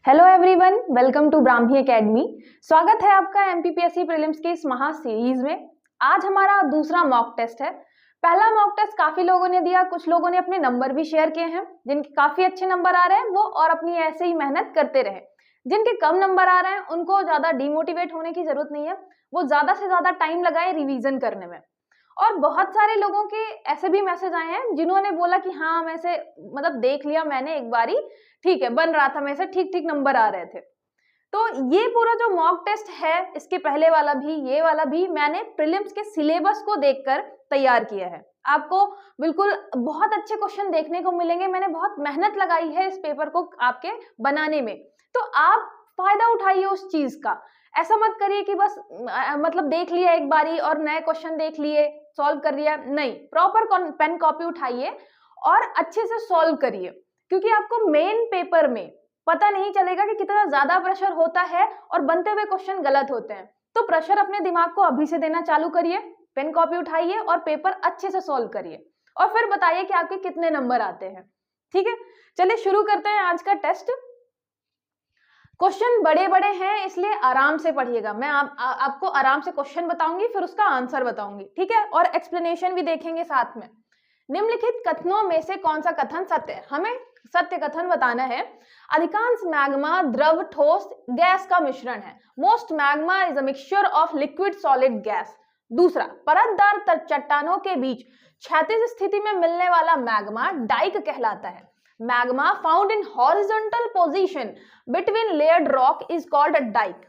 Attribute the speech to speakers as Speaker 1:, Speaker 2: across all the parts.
Speaker 1: Hello everyone, welcome to Brahmi academy. स्वागत है आपका एमपीपीएससी प्रीलिम्स की इस महा सीरीज में। आज हमारा दूसरा मॉक टेस्ट है। पहला मॉक टेस्ट काफी लोगों ने दिया, कुछ लोगों ने अपने नंबर भी शेयर किए हैं। जिनके काफी अच्छे नंबर आ रहे हैं वो और अपनी ऐसे ही मेहनत करते रहे। जिनके कम नंबर आ रहे हैं उनको ज्यादा डिमोटिवेट होने की जरूरत नहीं है, वो ज्यादा से ज्यादा टाइम लगाए रिवीजन करने में। और बहुत सारे लोगों के ऐसे भी मैसेज आए हैं जिन्होंने बोला कि हाँ मैं ऐसे मतलब देख लिया मैंने एक बारी, ठीक है बन रहा था, मेरे से ठीक ठीक नंबर आ रहे थे। तो ये पूरा जो मॉक टेस्ट है, इसके पहले वाला भी ये वाला भी मैंने प्रीलिम्स के सिलेबस को देखकर तैयार किया है। आपको बिल्कुल बहुत अच्छे क्वेश्चन देखने को मिलेंगे। मैंने बहुत मेहनत लगाई है इस पेपर को आपके बनाने में, तो आप फायदा उठाइए उस चीज का। ऐसा मत करिए कि बस मतलब देख लिया एक बारी और नए क्वेश्चन देख लिए सॉल्व कर लिया, नहीं, प्रॉपर पेन कॉपी उठाइए और अच्छे से सॉल्व करिए। क्योंकि आपको मेन पेपर में पता नहीं चलेगा कि कितना ज्यादा प्रेशर होता है और बनते हुए क्वेश्चन गलत होते हैं। तो प्रेशर अपने दिमाग को अभी से देना चालू करिए, पेन कॉपी उठाइए और पेपर अच्छे से सॉल्व करिए और फिर बताइए कि आपके कितने नंबर आते हैं। ठीक है, चलिए शुरू करते हैं आज का टेस्ट। क्वेश्चन बड़े बड़े हैं इसलिए आराम से पढ़िएगा। मैं आपको आराम से क्वेश्चन बताऊंगी फिर उसका आंसर बताऊंगी, ठीक है, और एक्सप्लेनेशन भी देखेंगे साथ में। निम्नलिखित कथनों में से कौन सा कथन सत्य है? हमें सत्य कथन बताना है। अधिकांश मैग्मा द्रव ठोस गैस का मिश्रण है। Most magma is a mixture of liquid solid gas. दूसरा, परतदार चट्टानों के बीच क्षैतिज स्थिति में मिलने वाला मैग्मा डाइक कहलाता है। Magma found in horizontal position between layered rock is called a dyke.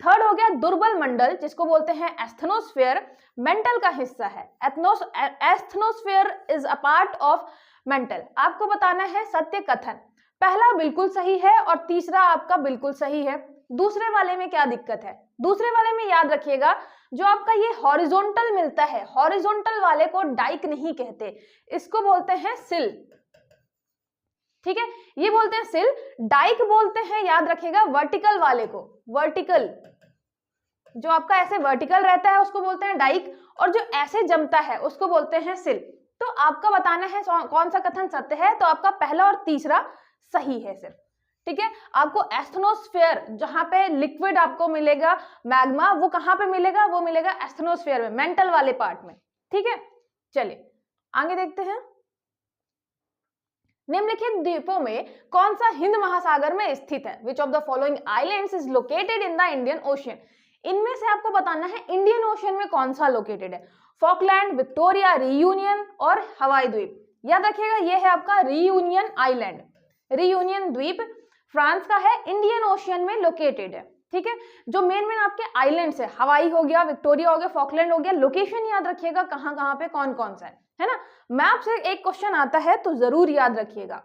Speaker 1: Third हो गया दुर्बल मंडल, जिसको बोलते हैं एस्थनोस्फेयर, मेंटल का हिस्सा है। Asthenosphere is a part of mantle. आपको बताना है सत्य कथन। पहला बिल्कुल सही है और तीसरा आपका बिल्कुल सही है। दूसरे वाले में क्या दिक्कत है? दूसरे वाले में याद रखिएगा, जो आपका ये हॉरिजॉन्टल मिलता है, हॉरिजॉन्टल वाले को डाइक नहीं कहते, इसको बोलते हैं सिल। ठीक है, ये बोलते हैं सिल। डाइक बोलते हैं, याद रखिएगा, वर्टिकल वाले को। वर्टिकल जो आपका ऐसे वर्टिकल रहता है उसको बोलते हैं डाइक, और जो ऐसे जमता है उसको बोलते हैं सिल। तो आपका बताना है कौन सा कथन सत्य है। तो आपका पहला और तीसरा सही है सिर्फ। ठीक है, आपको एस्थनोस्फेयर जहां पे लिक्विड आपको मिलेगा मैग्मा, वो कहां पे मिलेगा? वो मिलेगा एस्थनोस्फेयर में, मेंटल वाले पार्ट में। ठीक है, चलिए आगे देखते हैं। निम्नलिखित द्वीपों में कौन सा हिंद महासागर में स्थित है? Which of the following islands is located in the Indian ocean? इनमें से आपको बताना है इंडियन ओशियन में कौन सा लोकेटेड है। फॉकलैंड, विक्टोरिया, रियूनियन और हवाई द्वीप। याद रखिएगा ये है आपका रियूनियन आइलैंड। रियूनियन द्वीप फ्रांस का है, इंडियन ओशियन में लोकेटेड है। ठीक है, जो मेन आपके आइलैंड्स है, हवाई हो गया, विक्टोरिया हो गया, फॉकलैंड हो गया, लोकेशन याद रखिएगा कहां कहां पे कौन कौन सा है ना। मैप से एक क्वेश्चन आता है तो जरूर याद रखिएगा।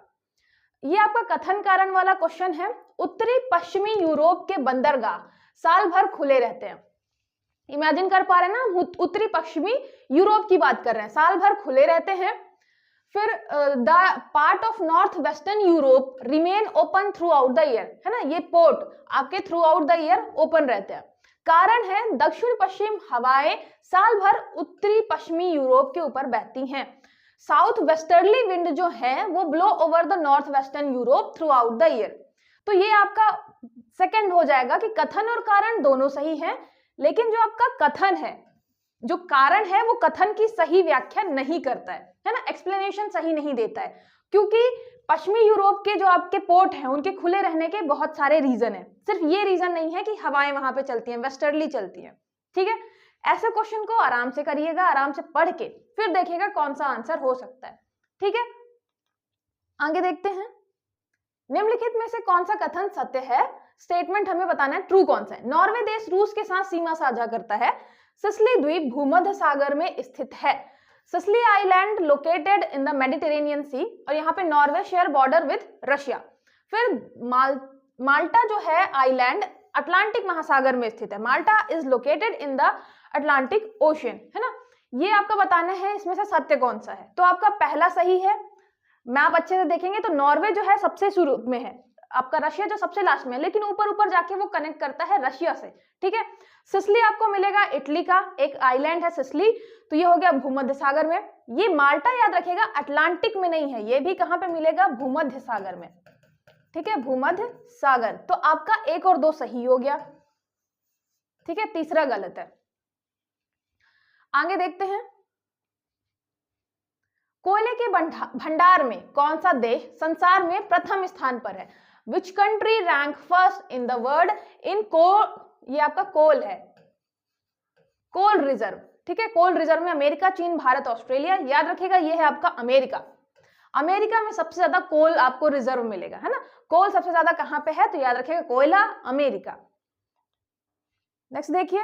Speaker 1: ये आपका कथन कारण वाला क्वेश्चन है। उत्तरी पश्चिमी यूरोप के बंदरगाह साल भर खुले रहते हैं। इमेजिन कर पा रहे हैं ना, उत्तरी पश्चिमी यूरोप की बात कर रहे हैं, साल भर खुले रहते हैं। फिर the part of north western Europe remain open through out the year, है ना, ये पोर्ट आपके through out the year open रहते हैं। कारण है दक्षिण पश्चिम हवाएं साल भर उत्तरी पश्चिमी यूरोप के ऊपर बहती हैं। साउथ वेस्टर्ली विंड जो है वो blow over the north western Europe through out the year. तो ये आपका सेकंड हो जाएगा कि कथन और कारण दोनों सही हैं, लेकिन जो आपका कथन है, जो कारण है, वो कथन की सही व्याख्या नहीं करता है ना, एक्सप्लेनेशन सही नहीं देता है। क्योंकि पश्चिमी यूरोप के जो आपके पोर्ट हैं उनके खुले रहने के बहुत सारे रीजन हैं। सिर्फ ये रीजन नहीं है कि हवाएं वहां पे चलती हैं, वेस्टर्ली चलती हैं। ठीक है, ऐसे क्वेश्चन को आराम से करिएगा, आराम से पढ़ के फिर देखिएगा कौन सा आंसर हो सकता है। ठीक है, आगे देखते हैं। निम्नलिखित में से कौन सा कथन सत्य है? स्टेटमेंट हमें बताना है, ट्रू कौन सा है। नॉर्वे देश रूस के साथ सीमा साझा करता है। सिसिली द्वीप भूमध्य सागर में स्थित है। Sicily island located in the Mediterranean sea, और यहाँ पे Norway share border with Russia. फिर माल्टा जो है आइलैंड अटलांटिक महासागर में स्थित है। Malta is located in the Atlantic ocean, है ना। ये आपका बताना है इसमें से सत्य कौन सा है। तो आपका पहला सही है। मैप अच्छे से देखेंगे तो नॉर्वे जो है सबसे शुरू में है, आपका रशिया जो सबसे लास्ट में है, लेकिन ऊपर ऊपर जाके वो कनेक्ट करता है रशिया से। ठीक है, सिसिली आपको मिलेगा इटली का एक आइलैंड है सिसिली, तो ये हो गया भूमध्य सागर में। ये माल्टा याद रखिएगा अटलांटिक में नहीं है, ये भी कहां पे मिलेगा? भूमध्य सागर में। ठीक है, भूमध्य सागर। तो आपका 1 और 2 सही हो गया, ठीक है, तीसरा गलत है। आगे देखते हैं, कोयले के भंडार में कौन सा देश संसार में प्रथम स्थान पर है? Which country rank first in the world in coal, ये आपका कोल है, कोल रिजर्व, ठीक है, कोल रिजर्व में अमेरिका, चीन, भारत, ऑस्ट्रेलिया, याद रखिएगा ये है आपका अमेरिका। अमेरिका में सबसे ज्यादा कोल आपको रिजर्व मिलेगा, है ना, कोल सबसे ज्यादा कहां पे है, तो याद रखिएगा कोयला अमेरिका। नेक्स्ट देखिए,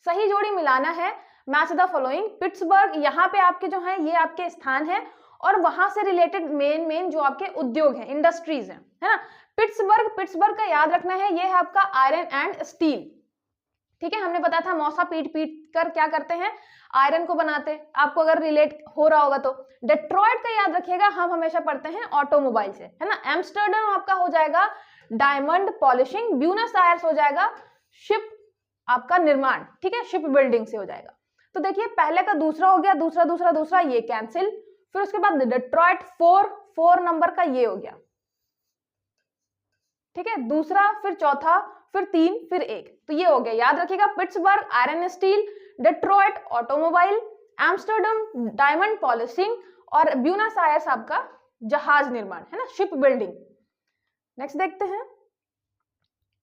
Speaker 1: सही जोड़ी मिलाना है, मैच द फॉलोइंग। पिट्सबर्ग, यहाँ पे आपके जो है ये आपके स्थान है और वहां से रिलेटेड मेन जो आपके उद्योग हैं, इंडस्ट्रीज हैं, है ना। पिट्सबर्ग का याद रखना है, ये है आपका आयरन एंड स्टील, ठीक है, हमने बताया था मौसा पीट कर क्या करते हैं, आयरन को बनाते, आपको अगर रिलेट हो रहा होगा तो। डेट्रॉयट का याद रखिएगा, हम हमेशा पढ़ते हैं ऑटोमोबाइल से, है ना। एम्स्टर्डम आपका हो जाएगा डायमंड पॉलिशिंग, ब्यूनस आयर्स हो जाएगा शिप आपका निर्माण, ठीक है, शिप बिल्डिंग से हो जाएगा। तो देखिए पहले का दूसरा हो गया, दूसरा ये कैंसिल, फिर उसके बाद डेट्रॉयट 4 नंबर का ये हो गया, ठीक है, दूसरा, फिर चौथा, फिर 3, फिर 1, तो ये हो गया। याद रखिएगा, Pittsburgh iron steel, Detroit automobile, Amsterdam diamond polishing और ब्यूनस आयर्स आपका जहाज निर्माण, है ना, शिप बिल्डिंग। नेक्स्ट देखते हैं,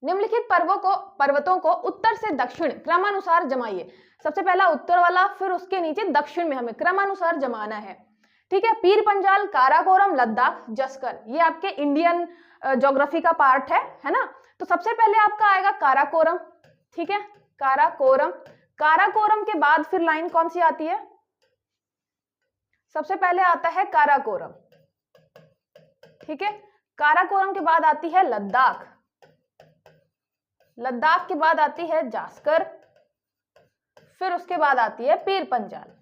Speaker 1: निम्नलिखित पर्वतों को उत्तर से दक्षिण क्रमानुसार जमाइए। सबसे पहला उत्तर वाला, फिर उसके नीचे दक्षिण में हमें क्रमानुसार जमाना है, ठीक है। पीर पंजाल, काराकोरम, लद्दाख, जस्कर, ये आपके इंडियन ज्योग्राफी का पार्ट है ना। तो सबसे पहले आपका आएगा काराकोरम, ठीक है, काराकोरम के बाद फिर लाइन कौन सी आती है, सबसे पहले आता है काराकोरम, ठीक है, काराकोरम के बाद आती है लद्दाख, लद्दाख के बाद आती है जास्कर, फिर उसके बाद आती है पीर पंजाल।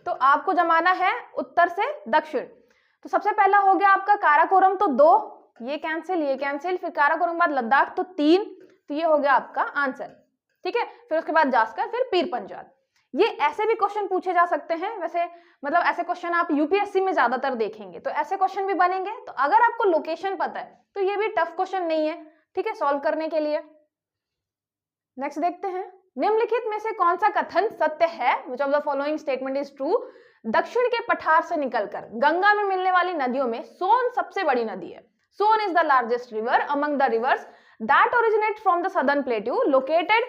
Speaker 1: तो आपको जमाना है उत्तर से दक्षिण। तो सबसे पहला हो गया आपका काराकोरम, तो 2, ये कैंसिल, फिर काराकोरम के बाद लद्दाख, तो 3, तो ये हो गया आपका आंसर, ठीक है। फिर उसके बाद जास्कर, फिर पीर पंजाल। ये ऐसे भी क्वेश्चन पूछे जा सकते हैं, वैसे मतलब ऐसे क्वेश्चन आप यूपीएससी में ज्यादातर देखेंगे, तो ऐसे क्वेश्चन भी बनेंगे। तो अगर आपको लोकेशन पता है तो ये भी टफ क्वेश्चन नहीं है, ठीक है, सॉल्व करने के लिए। नेक्स्ट देखते हैं, निम्नलिखित में से कौन सा कथन सत्य है? Which of the following statement is true? दक्षिण के पठार से निकलकर गंगा में मिलने वाली नदियों में सोन सबसे बड़ी नदी है। Son is the largest river among the rivers that originate from the southern plateau located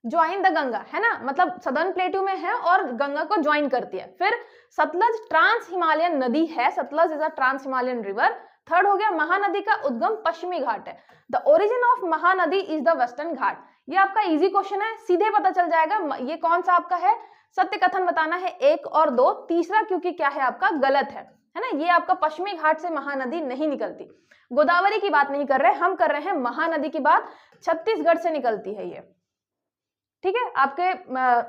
Speaker 1: join the Ganga, है ना, मतलब सदर्न प्लेट्यू में है और गंगा को ज्वाइन करती है। फिर सतलज ट्रांस हिमालयन नदी है, Sutlej is a trans Himalayan river. Third हो गया महानदी का उद्गम पश्चिमी घाट है, the origin of Mahanadi is the western Ghat. ये आपका इजी क्वेश्चन है, सीधे पता चल जाएगा ये कौन सा आपका है। सत्य कथन बताना है 1 और 2, तीसरा क्योंकि क्या है आपका गलत है ना। ये आपका पश्चिमी घाट से महानदी नहीं निकलती। गोदावरी की बात नहीं कर रहे, हम कर रहे हैं महानदी की बात, छत्तीसगढ़ से निकलती है ये, ठीक है। आपके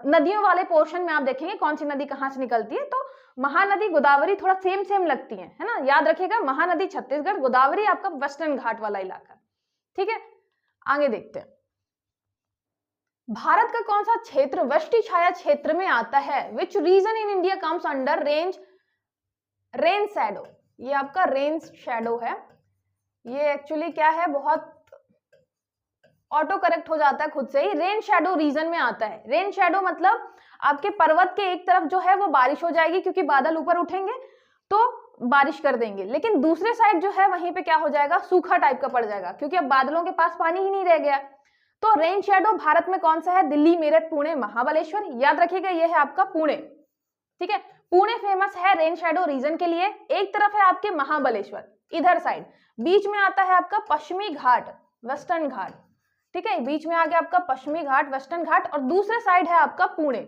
Speaker 1: नदियों वाले पोर्शन में आप देखेंगे कौन सी नदी कहां से निकलती है, तो महानदी गोदावरी थोड़ा सेम लगती है ना। याद रखिएगा, महानदी छत्तीसगढ़, गोदावरी आपका वेस्टर्न घाट वाला इलाका, ठीक है। आगे देखते हैं, भारत का कौन सा क्षेत्र वृष्टि छाया क्षेत्र में आता है? Which region in India comes under rain shadow? ये आपका रेन शैडो है, ये एक्चुअली क्या है, बहुत ऑटो करेक्ट हो जाता है खुद से ही। रेन शैडो रीजन में आता है। रेन शैडो मतलब आपके पर्वत के एक तरफ जो है वो बारिश हो जाएगी क्योंकि बादल ऊपर उठेंगे तो बारिश कर देंगे, लेकिन दूसरे साइड जो है वहीं पे क्या हो जाएगा, सूखा टाइप का पड़ जाएगा क्योंकि अब बादलों के पास पानी ही नहीं रह गया। तो रेन शैडो भारत में कौन सा है? दिल्ली, मेरठ, पुणे, महाबलेश्वर। याद रखिएगा ये है आपका पुणे, ठीक है। पुणे फेमस है रेन शैडो रीजन के लिए। एक तरफ है आपके महाबलेश्वर, इधर साइड, बीच में आता है आपका पश्चिमी घाट, वेस्टर्न घाट, ठीक है। बीच में आ गया आपका पश्चिमी घाट, वेस्टर्न घाट, और दूसरे साइड है आपका पुणे।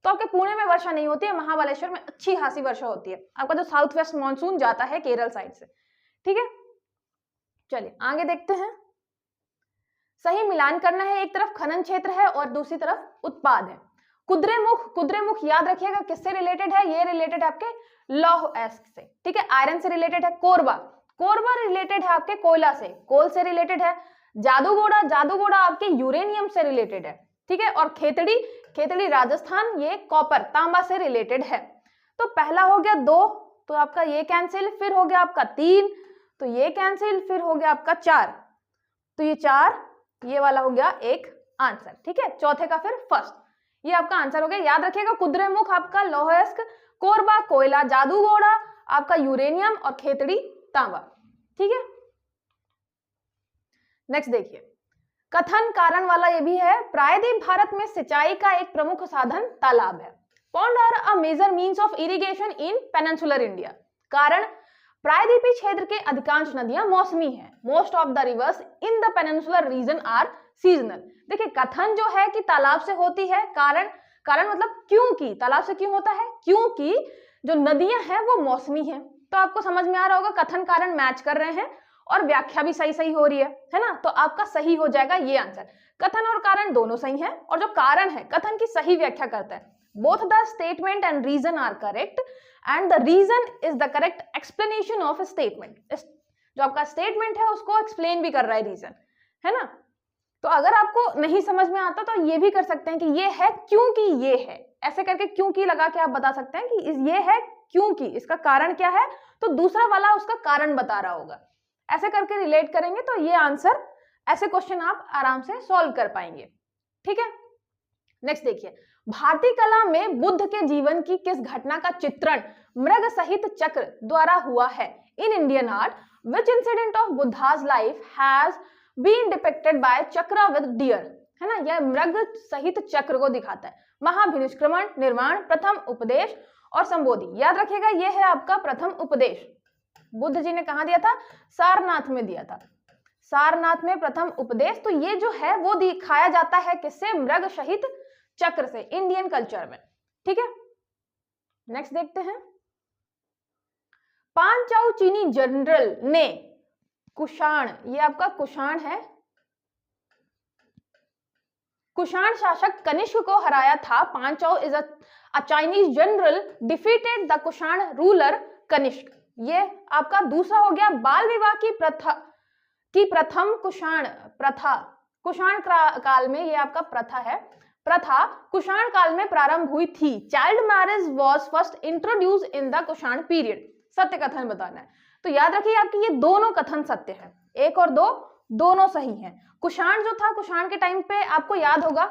Speaker 1: तो आपके पुणे में वर्षा नहीं होती है, महाबलेश्वर में अच्छी खासी वर्षा होती है। आपका जो साउथ वेस्ट मानसून जाता है केरल साइड से, ठीक है। चलिए आगे देखते हैं, सही मिलान करना है। एक तरफ खनन क्षेत्र है और दूसरी तरफ उत्पाद है। कुद्रेमुख याद रखिएगा किससे रिलेटेड है? ये रिलेटेड है आपके लौह एस्क से, ठीक है। आयरन से रिलेटेड है। कोरबा रिलेटेड है आपके कोयला से, कोल से रिलेटेड है। जादूगोड़ा आपके यूरेनियम से रिलेटेड है, ठीक है। और खेतड़ी राजस्थान, ये कॉपर तांबा से रिलेटेड है। तो पहला हो गया 2, तो आपका ये कैंसिल, फिर हो गया आपका 3, तो ये कैंसिल, फिर हो गया आपका 4, तो ये 4, ये वाला हो गया एक आंसर। ठीक है, चौथे का फिर फर्स्ट, ये आपका आंसर हो गया। याद रखिएगा, कुद्रेमुख आपका लौहयस्क, कोरबा कोयला, जादूगोड़ा आपका यूरेनियम और खेतड़ी तांबा। ठीक है, नेक्स्ट देखिए, कथन कारण वाला ये भी है। प्रायद्वीप भारत में सिंचाई का एक प्रमुख साधन तालाब है। Pond are a major means of irrigation in peninsular India. कारण, प्रायद्वीपीय क्षेत्र के अधिकांश नदियां मौसमी हैं। Most of the rivers in the peninsular region are seasonal. देखिए, कथन जो है कि तालाब से होती है, कारण, कारण मतलब क्योंकि, तालाब से क्यों होता है, क्योंकि जो नदियां हैं वो मौसमी हैं। तो आपको समझ में आ रहा होगा, कथन कारण मैच कर रहे हैं और व्याख्या भी सही सही हो रही है ना, तो आपका सही हो जाएगा ये आंसर। कथन और कारण दोनों सही हैं, और जो कारण है कथन की सही व्याख्या करता है। Both the statement and reason are correct and the reason is the correct explanation of statement. जो आपका स्टेटमेंट है उसको एक्सप्लेन भी कर रहा है रीजन, है ना। तो अगर आपको नहीं समझ में आता तो ये भी कर सकते हैं कि ये है क्योंकि ये है, ऐसे करके क्योंकि लगा के आप बता सकते हैं कि ये है क्योंकि, इसका कारण क्या है, तो दूसरा वाला उसका कारण बता रहा होगा। ऐसे करके रिलेट करेंगे तो ये आंसर, ऐसे क्वेश्चन आप आराम से सॉल्व कर पाएंगे। ठीक है, नेक्स्ट देखिए, भारतीय कला में बुद्ध के जीवन की किस घटना का चित्रण मृग सहित चक्र द्वारा हुआ है। In Indian art which incident of Buddha's life has been depicted by chakra with deer, है ना। यह मृग सहित चक्र को दिखाता है। महाभिनिष्क्रमण, निर्वाण, प्रथम उपदेश और संबोधि। याद रखिएगा, यह है आपका प्रथम उपदेश। बुद्ध जी ने कहा दिया था, सारनाथ में दिया था, सारनाथ में प्रथम उपदेश। तो ये जो है वो दिखाया जाता है किससे, मृग सहित चक्र से, इंडियन कल्चर में। ठीक है, नेक्स्ट देखते हैं। पांचाऊ चीनी जनरल ने कुषाण, ये आपका कुषाण है, कुषाण शासक कनिष्क को हराया था। Pan Chao is a Chinese general defeated the Kushan ruler Kanishka. ये आपका दूसरा हो गया। बाल विवाह की प्रथम कुषाण प्रथा, कुषाण काल में, ये आपका प्रथा है, प्रथा कुषाण काल में प्रारंभ हुई थी। Child marriage was first introduce in the Kushan period. सत्य कथन बताना है, तो याद रखिए आपके ये दोनों कथन सत्य हैं, 1 और 2 दोनों सही हैं। कुषाण जो था, कुषाण के टाइम पे आपको याद होगा,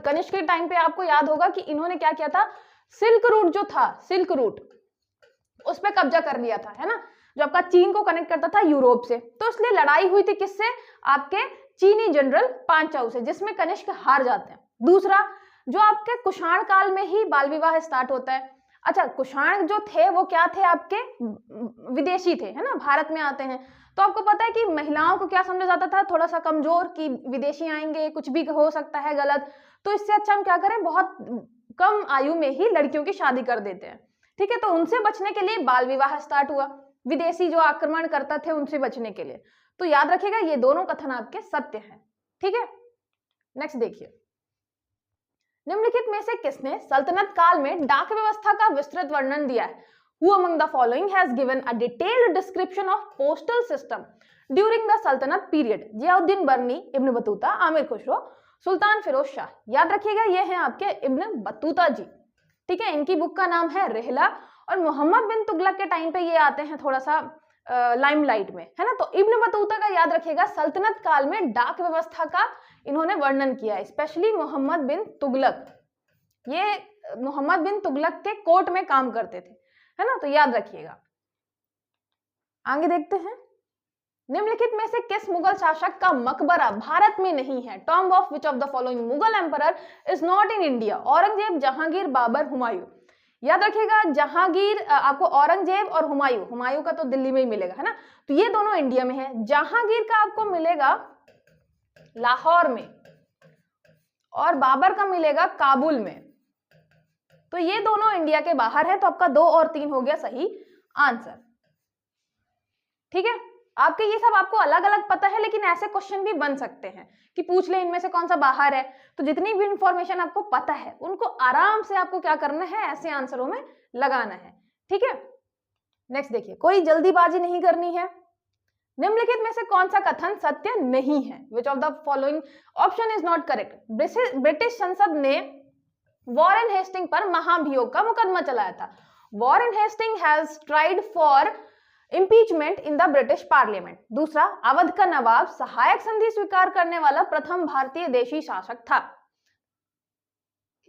Speaker 1: कनिष्क के टाइम पे आपको याद होगा कि इन्होंने क्या किया था, सिल्क रूट जो था, सिल्क रूट उस पर कब्जा कर लिया था, है ना, जो आपका चीन को कनेक्ट करता था यूरोप से। तो इसलिए लड़ाई हुई थी किससे, आपके चीनी जनरल पांचाऊ से, जिसमें कनिष्क हार जाते हैं। दूसरा, जो आपके कुषाण काल में ही बाल विवाह स्टार्ट होता है। अच्छा, कुषाण जो थे वो क्या थे, आपके विदेशी थे, है ना, भारत में आते हैं। तो आपको पता है कि महिलाओं को क्या समझा जाता था, थोड़ा सा कमजोर, कि विदेशी आएंगे, कुछ भी हो सकता है गलत, तो इससे अच्छा हम क्या करें, बहुत कम आयु में ही लड़कियों की शादी कर देते हैं। ठीक है, तो उनसे बचने के लिए बाल विवाह स्टार्ट हुआ, विदेशी जो आक्रमण करता थे उनसे बचने के लिए। तो याद रखिएगा ये दोनों कथन आपके सत्य हैं। ठीक है, नेक्स्ट देखिए, निम्नलिखित में से किसने सल्तनत काल में डाक व्यवस्था का विस्तृत वर्णन दिया है। Who among the following has given a detailed description of postal system during the Sultanate period? Ziauddin Barani, Ibn Battuta, Amir Khusro, Sultan Firoz Shah. याद रखिएगा ये हैं आपके इब्न बतूता जी। ठीक है, इनकी बुक का नाम है रिहला, और मोहम्मद बिन तुगलक के टाइम पे ये आते हैं थोड़ा सा लाइमलाइट में, है ना। तो इब्न बतूता का याद रखिएगा, सल्तनत काल में डाक व्यवस्था का इन्होंने वर्णन किया है, स्पेशली मोहम्मद बिन तुगलक। ये मोहम्मद बिन तुगलक के कोर्ट में काम करते थे, है ना, तो याद रखिएगा। आगे देखते हैं, निम्नलिखित में से किस मुगल शासक का मकबरा भारत में नहीं है। Tomb of which of the following Mughal emperor is not in India. Aurangzeb, Jahangir, Babur, Humayun. याद रखिएगा, जहांगीर आपको औरंगजेब और हुमायूं, हुमायूं का तो दिल्ली में ही मिलेगा, है ना, तो ये दोनों इंडिया में है। जहांगीर का आपको मिलेगा लाहौर में, और बाबर का मिलेगा काबुल में। तो ये दोनों इंडिया के बाहर है, तो आपका 2 और 3 हो गया सही आंसर। ठीक है, आपके ये सब आपको अलग अलग पता है, लेकिन ऐसे क्वेश्चन भी बन सकते हैं कि पूछ ले इनमें से कौन सा बाहर है। तो जितनी भी इंफॉर्मेशन आपको पता है उनको आराम से आपको क्या करना है, ऐसे आंसरों में लगाना है। ठीक है, नेक्स्ट देखिए, कोई जल्दीबाजी नहीं करनी है। निम्नलिखित में से कौन सा कथन सत्य नहीं है। Which of the following option is not correct. British संसद ने वॉरेन हेस्टिंग पर महाभियोग का मुकदमा चलाया था। Warren Hasting has tried for impeachment in the British parliament. दूसरा, अवध का नवाब सहायक संधि स्वीकार करने वाला प्रथम भारतीय देशी शासक था।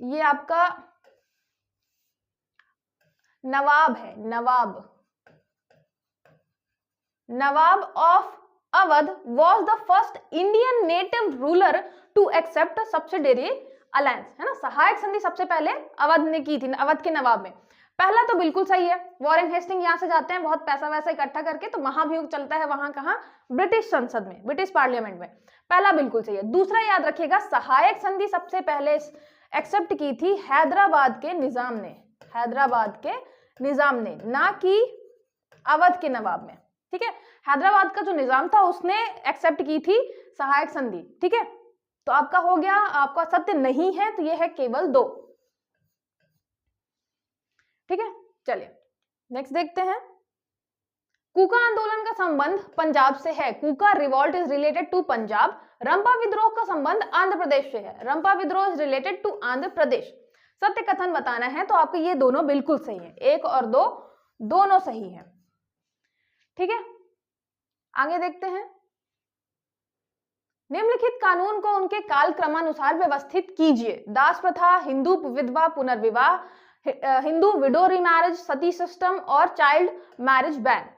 Speaker 1: ये आपका नवाब है, Nawab of Awadh was the first Indian native ruler to accept subsidiary alliance, है ना। सहायक संधि सबसे पहले अवध ने की थी, अवध के नवाब में। पहला तो बिल्कुल सही है, वॉरेन हेस्टिंग यहाँ से जाते हैं बहुत पैसा वैसा इकट्ठा करके, तो महाभियोग चलता है वहां कहाँ, ब्रिटिश संसद में, ब्रिटिश पार्लियामेंट में। पहला बिल्कुल सही है। दूसरा याद रखिएगा, सहायक संधि सबसे पहले एक्सेप्ट की थी हैदराबाद के निजाम ने, हैदराबाद के निजाम ने, ना कि अवध के नवाब में, ठीक है। हैदराबाद का जो निजाम था उसने एक्सेप्ट की थी सहायक संधि, ठीक है। तो आपका हो गया, आपका सत्य नहीं है, तो ये है केवल 2, ठीक है। चलिए नेक्स्ट देखते हैं। कूका आंदोलन का संबंध पंजाब से है, Kuka revolt is related to Punjab. Rampa विद्रोह का संबंध आंध्र प्रदेश से है, रंपा विद्रोह is related to Andhra Pradesh. सत्य कथन बताना है तो आपके ये दोनों बिल्कुल सही है, 1 और 2 दोनों सही है, ठीक है। आगे देखते हैं। निम्नलिखित कानून को उनके काल क्रमानुसार व्यवस्थित कीजिए। दास प्रथा, हिंदू विधवा पुनर्विवाह, हिंदू विडो रीमैरिज, सती सिस्टम और चाइल्ड मैरिज बैन।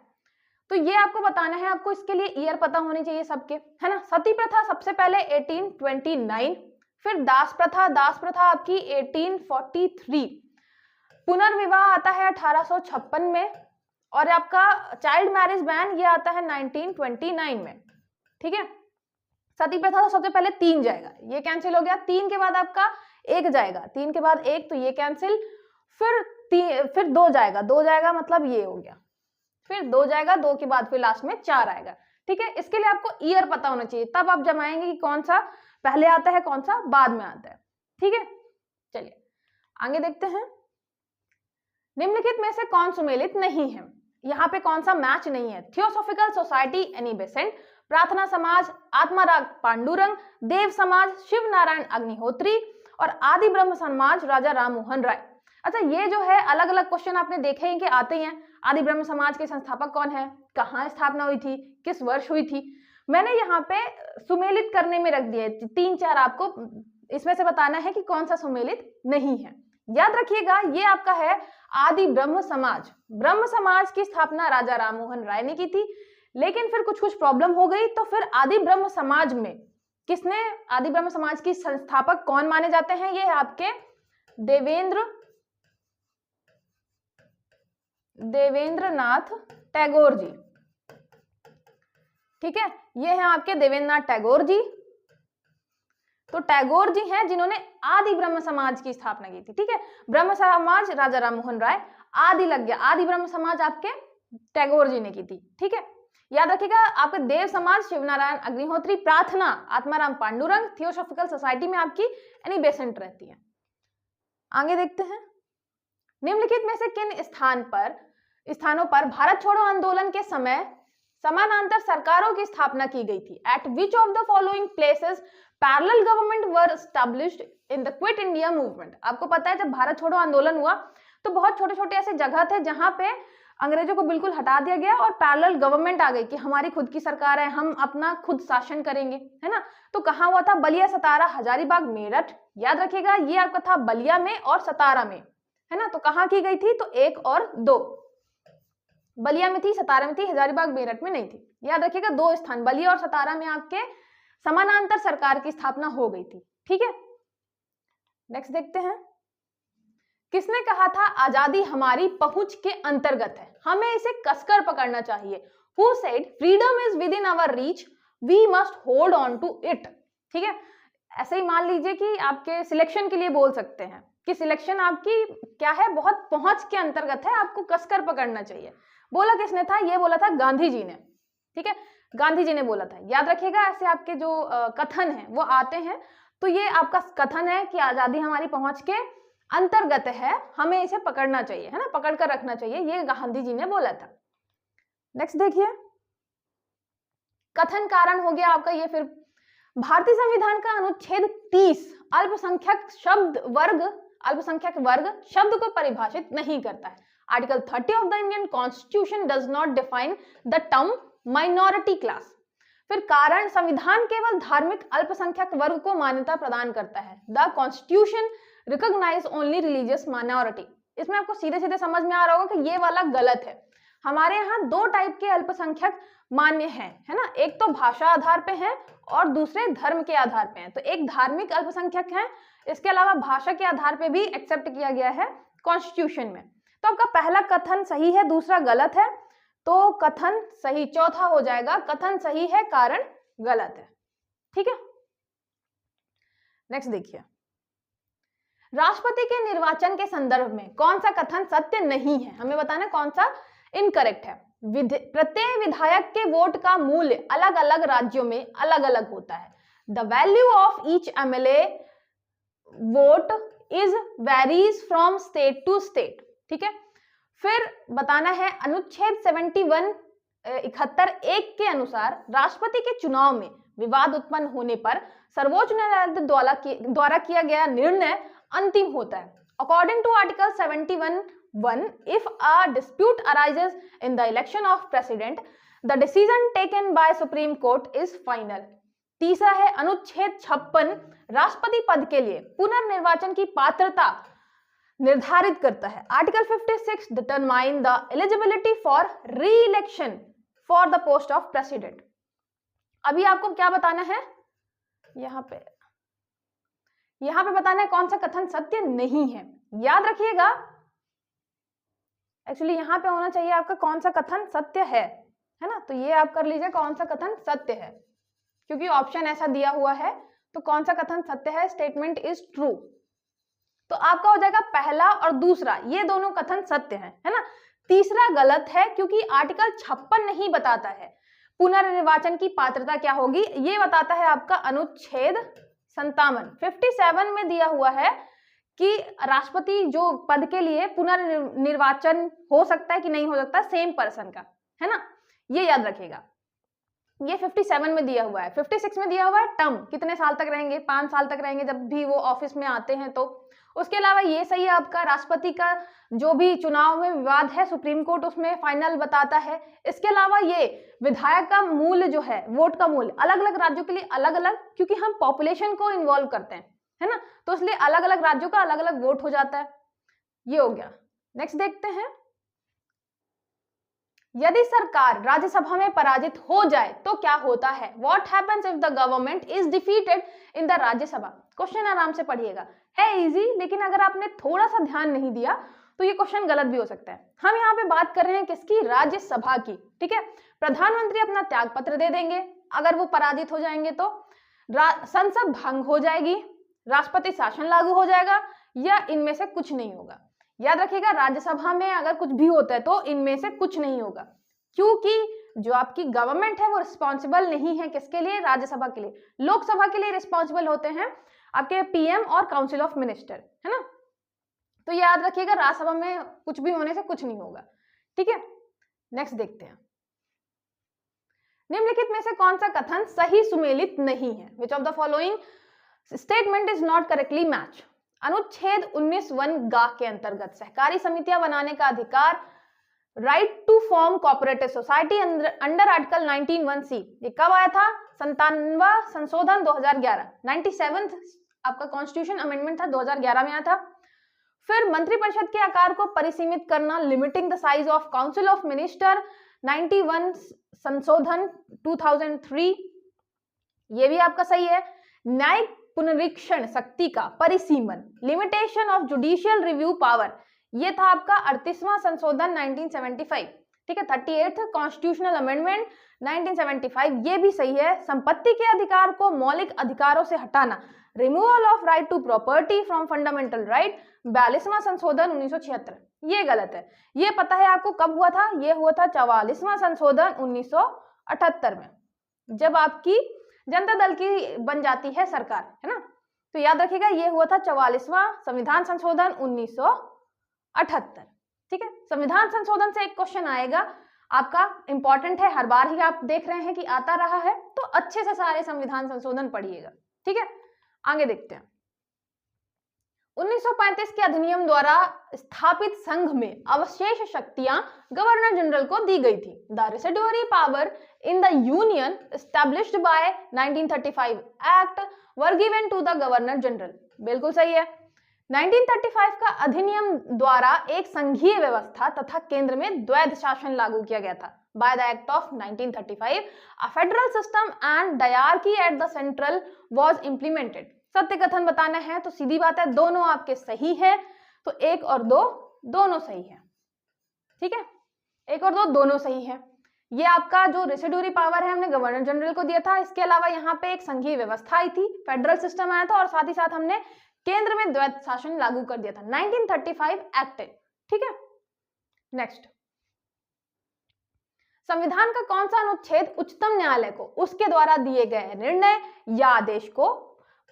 Speaker 1: तो ये आपको बताना है, आपको इसके लिए ईयर पता होनी चाहिए सबके, है ना। सती प्रथा सबसे पहले 1829, फिर दास प्रथा आपकी 1843, पुनर्विवाह आता है 1856 में, और आपका चाइल्ड मैरिज बैन ये आता है 1929 में, ठीक है। सती प्रथा तो सबसे पहले 3 जाएगा, ये कैंसिल हो गया। 3 के बाद आपका 1 जाएगा, 3 के बाद 1 तो ये कैंसिल, फिर 2 जाएगा, 2 जाएगा मतलब ये हो गया, फिर 2 जाएगा, 2 के बाद फिर लास्ट में 4 आएगा, ठीक है। इसके लिए आपको ईयर पता होना चाहिए, तब आप जमाएंगे कि कौन सा पहले आता है कौन सा बाद में आता है, ठीक है। चलिए आगे देखते हैं। निम्नलिखित में से कौन सुमेलित नहीं है? यहाँ पे कौन सा मैच नहीं है? थियोसॉफिकल सोसाइटी एनी बेसेंट, प्रार्थना समाज आत्माराग पांडुरंग, देव समाज शिव नारायण अग्निहोत्री और आदि ब्रह्म समाज राजा राम मोहन राय। अच्छा, ये जो है अलग अलग क्वेश्चन आपने देखे हैं कि आते हैं। आदि ब्रह्म समाज के संस्थापक कौन है, कहाँ स्थापना हुई थी, किस वर्ष हुई थी। मैंने यहाँ पे सुमेलित करने में रख दिया है 3-4, आपको इसमें से बताना है कि कौन सा सुमेलित नहीं है। याद रखिएगा, ये आपका है आदि ब्रह्म समाज। ब्रह्म समाज की स्थापना राजा राम मोहन राय ने की थी, लेकिन फिर कुछ प्रॉब्लम हो गई, तो फिर आदि ब्रह्म समाज में किसने, आदि ब्रह्म समाज की संस्थापक कौन माने जाते हैं? ये आपके देवेंद्रनाथ टैगोर जी, ठीक है। ये हैं आपके देवेंद्रनाथ टैगोर जी। तो टैगोर जी हैं जिन्होंने आदि ब्रह्म समाज की स्थापना की थी, ठीक है। ब्रह्म समाज राजा राम मोहन राय, आदि लग गया, आदि ब्रह्म समाज आपके टैगोर जी ने की थी, ठीक है। याद रखिएगा, आपके देव समाज शिवनारायण अग्निहोत्री, प्रार्थना आत्माराम पांडुरंग, थियोसॉफिकल सोसाइटी में आपकी एनी बेसेंट रहती है। आगे देखते हैं। निम्नलिखित में से किन स्थानों पर भारत छोड़ो आंदोलन के समय समानांतर सरकारों की स्थापना की गई थी? Eight which of the following places parallel government were established in the quit India movement? आपको पता है, जब भारत छोड़ो आंदोलन हुआ तो बहुत छोटे छोटे ऐसे जगह थे जहां पे अंग्रेजों को बिल्कुल हटा दिया गया और पैरेलल गवर्नमेंट आ गई कि हमारी खुद की सरकार है, हम अपना खुद शासन करेंगे, है ना। तो कहाँ हुआ था? बलिया, सतारा, हजारीबाग, मेरठ। याद रखिएगा, ये आपका था बलिया में और सतारा में, है ना। तो कहाँ की गई थी? तो 1 और 2, बलिया में थी, सतारा में थी, हजारीबाग मेरठ में नहीं थी। याद रखिएगा, 2 स्थान बलिया और सतारा में आपके समानांतर सरकार की स्थापना हो गई थी, ठीक है। नेक्स्ट देखते हैं। किसने कहा था आजादी हमारी पहुंच के अंतर्गत है, हमें इसे कसकर पकड़ना चाहिए? Who said freedom is within our reach, we must hold on to it? ठीक है, ऐसे ही मान लीजिए कि आपके सिलेक्शन के लिए बोल सकते हैं कि सिलेक्शन आपकी क्या है, बहुत पहुंच के अंतर्गत है, आपको कसकर पकड़ना चाहिए। बोला किसने था? ये बोला था गांधी जी ने, ठीक है, गांधी जी ने बोला था। याद रखिएगा, ऐसे आपके जो कथन है वो आते हैं, तो ये आपका कथन है कि आजादी हमारी पहुंच के अंतर्गत है, हमें इसे पकड़ना चाहिए, है ना, पकड़ कर रखना चाहिए, ये गांधी जी ने बोला था। नेक्स्ट देखिए, कथन कारण हो गया आपका ये। फिर भारतीय संविधान का अनुच्छेद 30 अल्पसंख्यक वर्ग शब्द को परिभाषित नहीं करता है। Article 30 of the Indian constitution does not define the term minority class. फिर कारण, संविधान केवल धार्मिक अल्पसंख्यक वर्ग को मान्यता प्रदान करता है। The constitution recognise only religious minority. इसमें आपको सीधे सीधे समझ में आ रहा होगा कि ये वाला गलत है। हमारे यहाँ दो टाइप के अल्पसंख्यक मान्य हैं, है ना, एक तो भाषा आधार पे हैं और दूसरे धर्म के आधार पे हैं। तो एक धार्मिक अल्पसंख्यक है, इसके अलावा भाषा के आधार पे भी एक्सेप्ट किया गया है कॉन्स्टिट्यूशन में। तो आपका पहला कथन सही है, दूसरा गलत है। तो कथन सही, चौथा हो जाएगा कथन सही है, कारण गलत है। ठीक है, नेक्स्ट देखिए, राष्ट्रपति के निर्वाचन के संदर्भ में कौन सा कथन सत्य नहीं है, हमें बताना कौन सा इनकरेक्ट है। प्रत्येक विधायक के वोट का मूल्य अलग अलग राज्यों में अलग अलग होता है। The value of each MLA vote is varies from state to state. ठीक है, फिर बताना है अनुच्छेद 71(1) के अनुसार राष्ट्रपति के चुनाव में विवाद उत्पन्न होने पर सर्वोच्च न्यायालय द्वारा किया गया निर्णय अंतिम होता है। According to article 71(1), if a dispute arises in the election of president, the decision taken by Supreme Court is final। तीसरा है अनुच्छेद 56 राष्ट्रपति पद के लिए पुनर्निर्वाचन की पात्रता निर्धारित करता है। Article 56 determine the eligibility for re-election for the post of president. अभी आपको क्या बताना है, यहाँ पे बताना है कौन सा कथन सत्य नहीं है। याद रखिएगा, एक्चुअली यहाँ पे होना चाहिए आपका कौन सा कथन सत्य है ना, तो ये आप कर लीजिए कौन सा कथन सत्य है, क्योंकि ऑप्शन ऐसा दिया हुआ है। तो कौन सा कथन सत्य है, स्टेटमेंट इज ट्रू। तो आपका हो जाएगा पहला और दूसरा, ये दोनों कथन सत्य है ना। तीसरा गलत है, क्योंकि आर्टिकल 56 नहीं बताता है पुनर्निर्वाचन की पात्रता क्या होगी, ये बताता है आपका अनुच्छेद 57। 57 में दिया हुआ है कि राष्ट्रपति जो पद के लिए पुनर्निर्वाचन हो सकता है कि नहीं हो सकता, सेम पर्सन का, है ना, ये याद रखिएगा। ये 57 में दिया हुआ है। 56 में दिया हुआ है टर्म, कितने साल तक रहेंगे, 5 साल तक रहेंगे जब भी वो ऑफिस में आते हैं। तो उसके अलावा ये सही है आपका, राष्ट्रपति का जो भी चुनाव में विवाद है सुप्रीम कोर्ट उसमें फाइनल बताता है। इसके अलावा ये विधायक का मूल्य जो है, वोट का मूल्य अलग अलग राज्यों के लिए अलग अलग, क्योंकि हम पॉपुलेशन को इन्वॉल्व करते हैं, है ना, तो इसलिए अलग अलग राज्यों का अलग अलग वोट हो जाता है। ये हो गया। नेक्स्ट देखते हैं, यदि सरकार राज्यसभा में पराजित हो जाए तो क्या होता है। What happens if the government is defeated in the Rajya Sabha. Question आराम से पढ़िएगा, है इजी, लेकिन अगर आपने थोड़ा सा ध्यान नहीं दिया तो ये क्वेश्चन गलत भी हो सकता है। हम यहाँ पे बात कर रहे हैं किसकी, राज्यसभा की। ठीक है, प्रधानमंत्री अपना त्याग पत्र दे देंगे अगर वो पराजित हो जाएंगे तो, संसद भंग हो जाएगी, राष्ट्रपति शासन लागू हो जाएगा, या इनमें से कुछ नहीं होगा। याद रखिएगा, राज्यसभा में अगर कुछ भी होता है तो इनमें से कुछ नहीं होगा, क्योंकि जो आपकी गवर्नमेंट है वो रिस्पॉन्सिबल नहीं है किसके लिए, राज्यसभा के लिए। लोकसभा के लिए रिस्पॉन्सिबल होते हैं आपके पीएम और काउंसिल ऑफ मिनिस्टर, है ना। तो याद रखिएगा, राज्यसभा में कुछ भी होने से कुछ नहीं होगा। ठीक है, नेक्स्ट देखते हैं, निम्नलिखित में से कौन सा कथन सही सुमेलित नहीं है। Which of the following statement is not correctly match. अनुच्छेद 19(1) के अंतर्गत सहकारी समितियां बनाने का अधिकार, right to form cooperative society under article 19(1)(c), ये कब आया था, 97वां संशोधन 2011, 97th आपका कॉन्स्टिट्यूशन अमेंडमेंट था, 2011 में आया था। फिर मंत्रिपरिषद के आकार को परिसीमित करना, limiting the size of council of minister, 91 संशोधन 2003, ये भी आपका सही है। न्यायिक पुनरीक्षण शक्ति का परिसीमन, limitation of judicial review power, ये था आपका 38वां संशोधन 1975। ठीक है, 38th कॉन्स्टिट्यूशनल अमेंडमेंट 1975, ये भी सही है। संपत्ति के अधिकार को मौलिक अधिकारों से हटाना, removal of right to property from fundamental right, 42वां संशोधन 1976, ये गलत है। ये पता है आपको कब हुआ था, ये हुआ था 44वां संशोधन 1978 में, जब आपकी जनता दल की बन जाती है सरकार, है ना। तो याद रखिएगा, ये हुआ था 44वां संविधान संशोधन 1978। ठीक है, संविधान संशोधन से एक क्वेश्चन आएगा आपका, इंपॉर्टेंट है, हर बार ही आप देख रहे हैं कि आता रहा है, तो अच्छे से सारे संविधान संशोधन पढ़िएगा। ठीक है, आगे देखते हैं, 1935 के अधिनियम द्वारा स्थापित संघ में अवशेष शक्तियां गवर्नर जनरल को दी गई थी। The residuary power in the union established by 1935 act were given to the governor general. बिल्कुल सही है। 1935 का अधिनियम द्वारा एक संघीय व्यवस्था तथा केंद्र में द्वैध शासन लागू किया गया था। By the Act of 1935, a federal system and diarchy at the central was implemented. सत्य कथन बताना है तो सीधी बात है, दोनों आपके सही है, तो 1 और 2 दोनों सही है। ठीक है, 1 और 2 दोनों सही है। ये आपका जो रेसिडुअरी पावर है हमने गवर्नर जनरल को दिया था। इसके अलावा यहाँ पे एक संघीय व्यवस्था आई थी, फेडरल सिस्टम आया था, और साथ ही साथ हमने केंद्र में द्वैध शासन लागू कर दिया था। 1935 एक्ट है। ठीक है, नेक्स्ट, संविधान का कौन सा अनुच्छेद उच्चतम न्यायालय को उसके द्वारा दिए गए निर्णय या आदेश को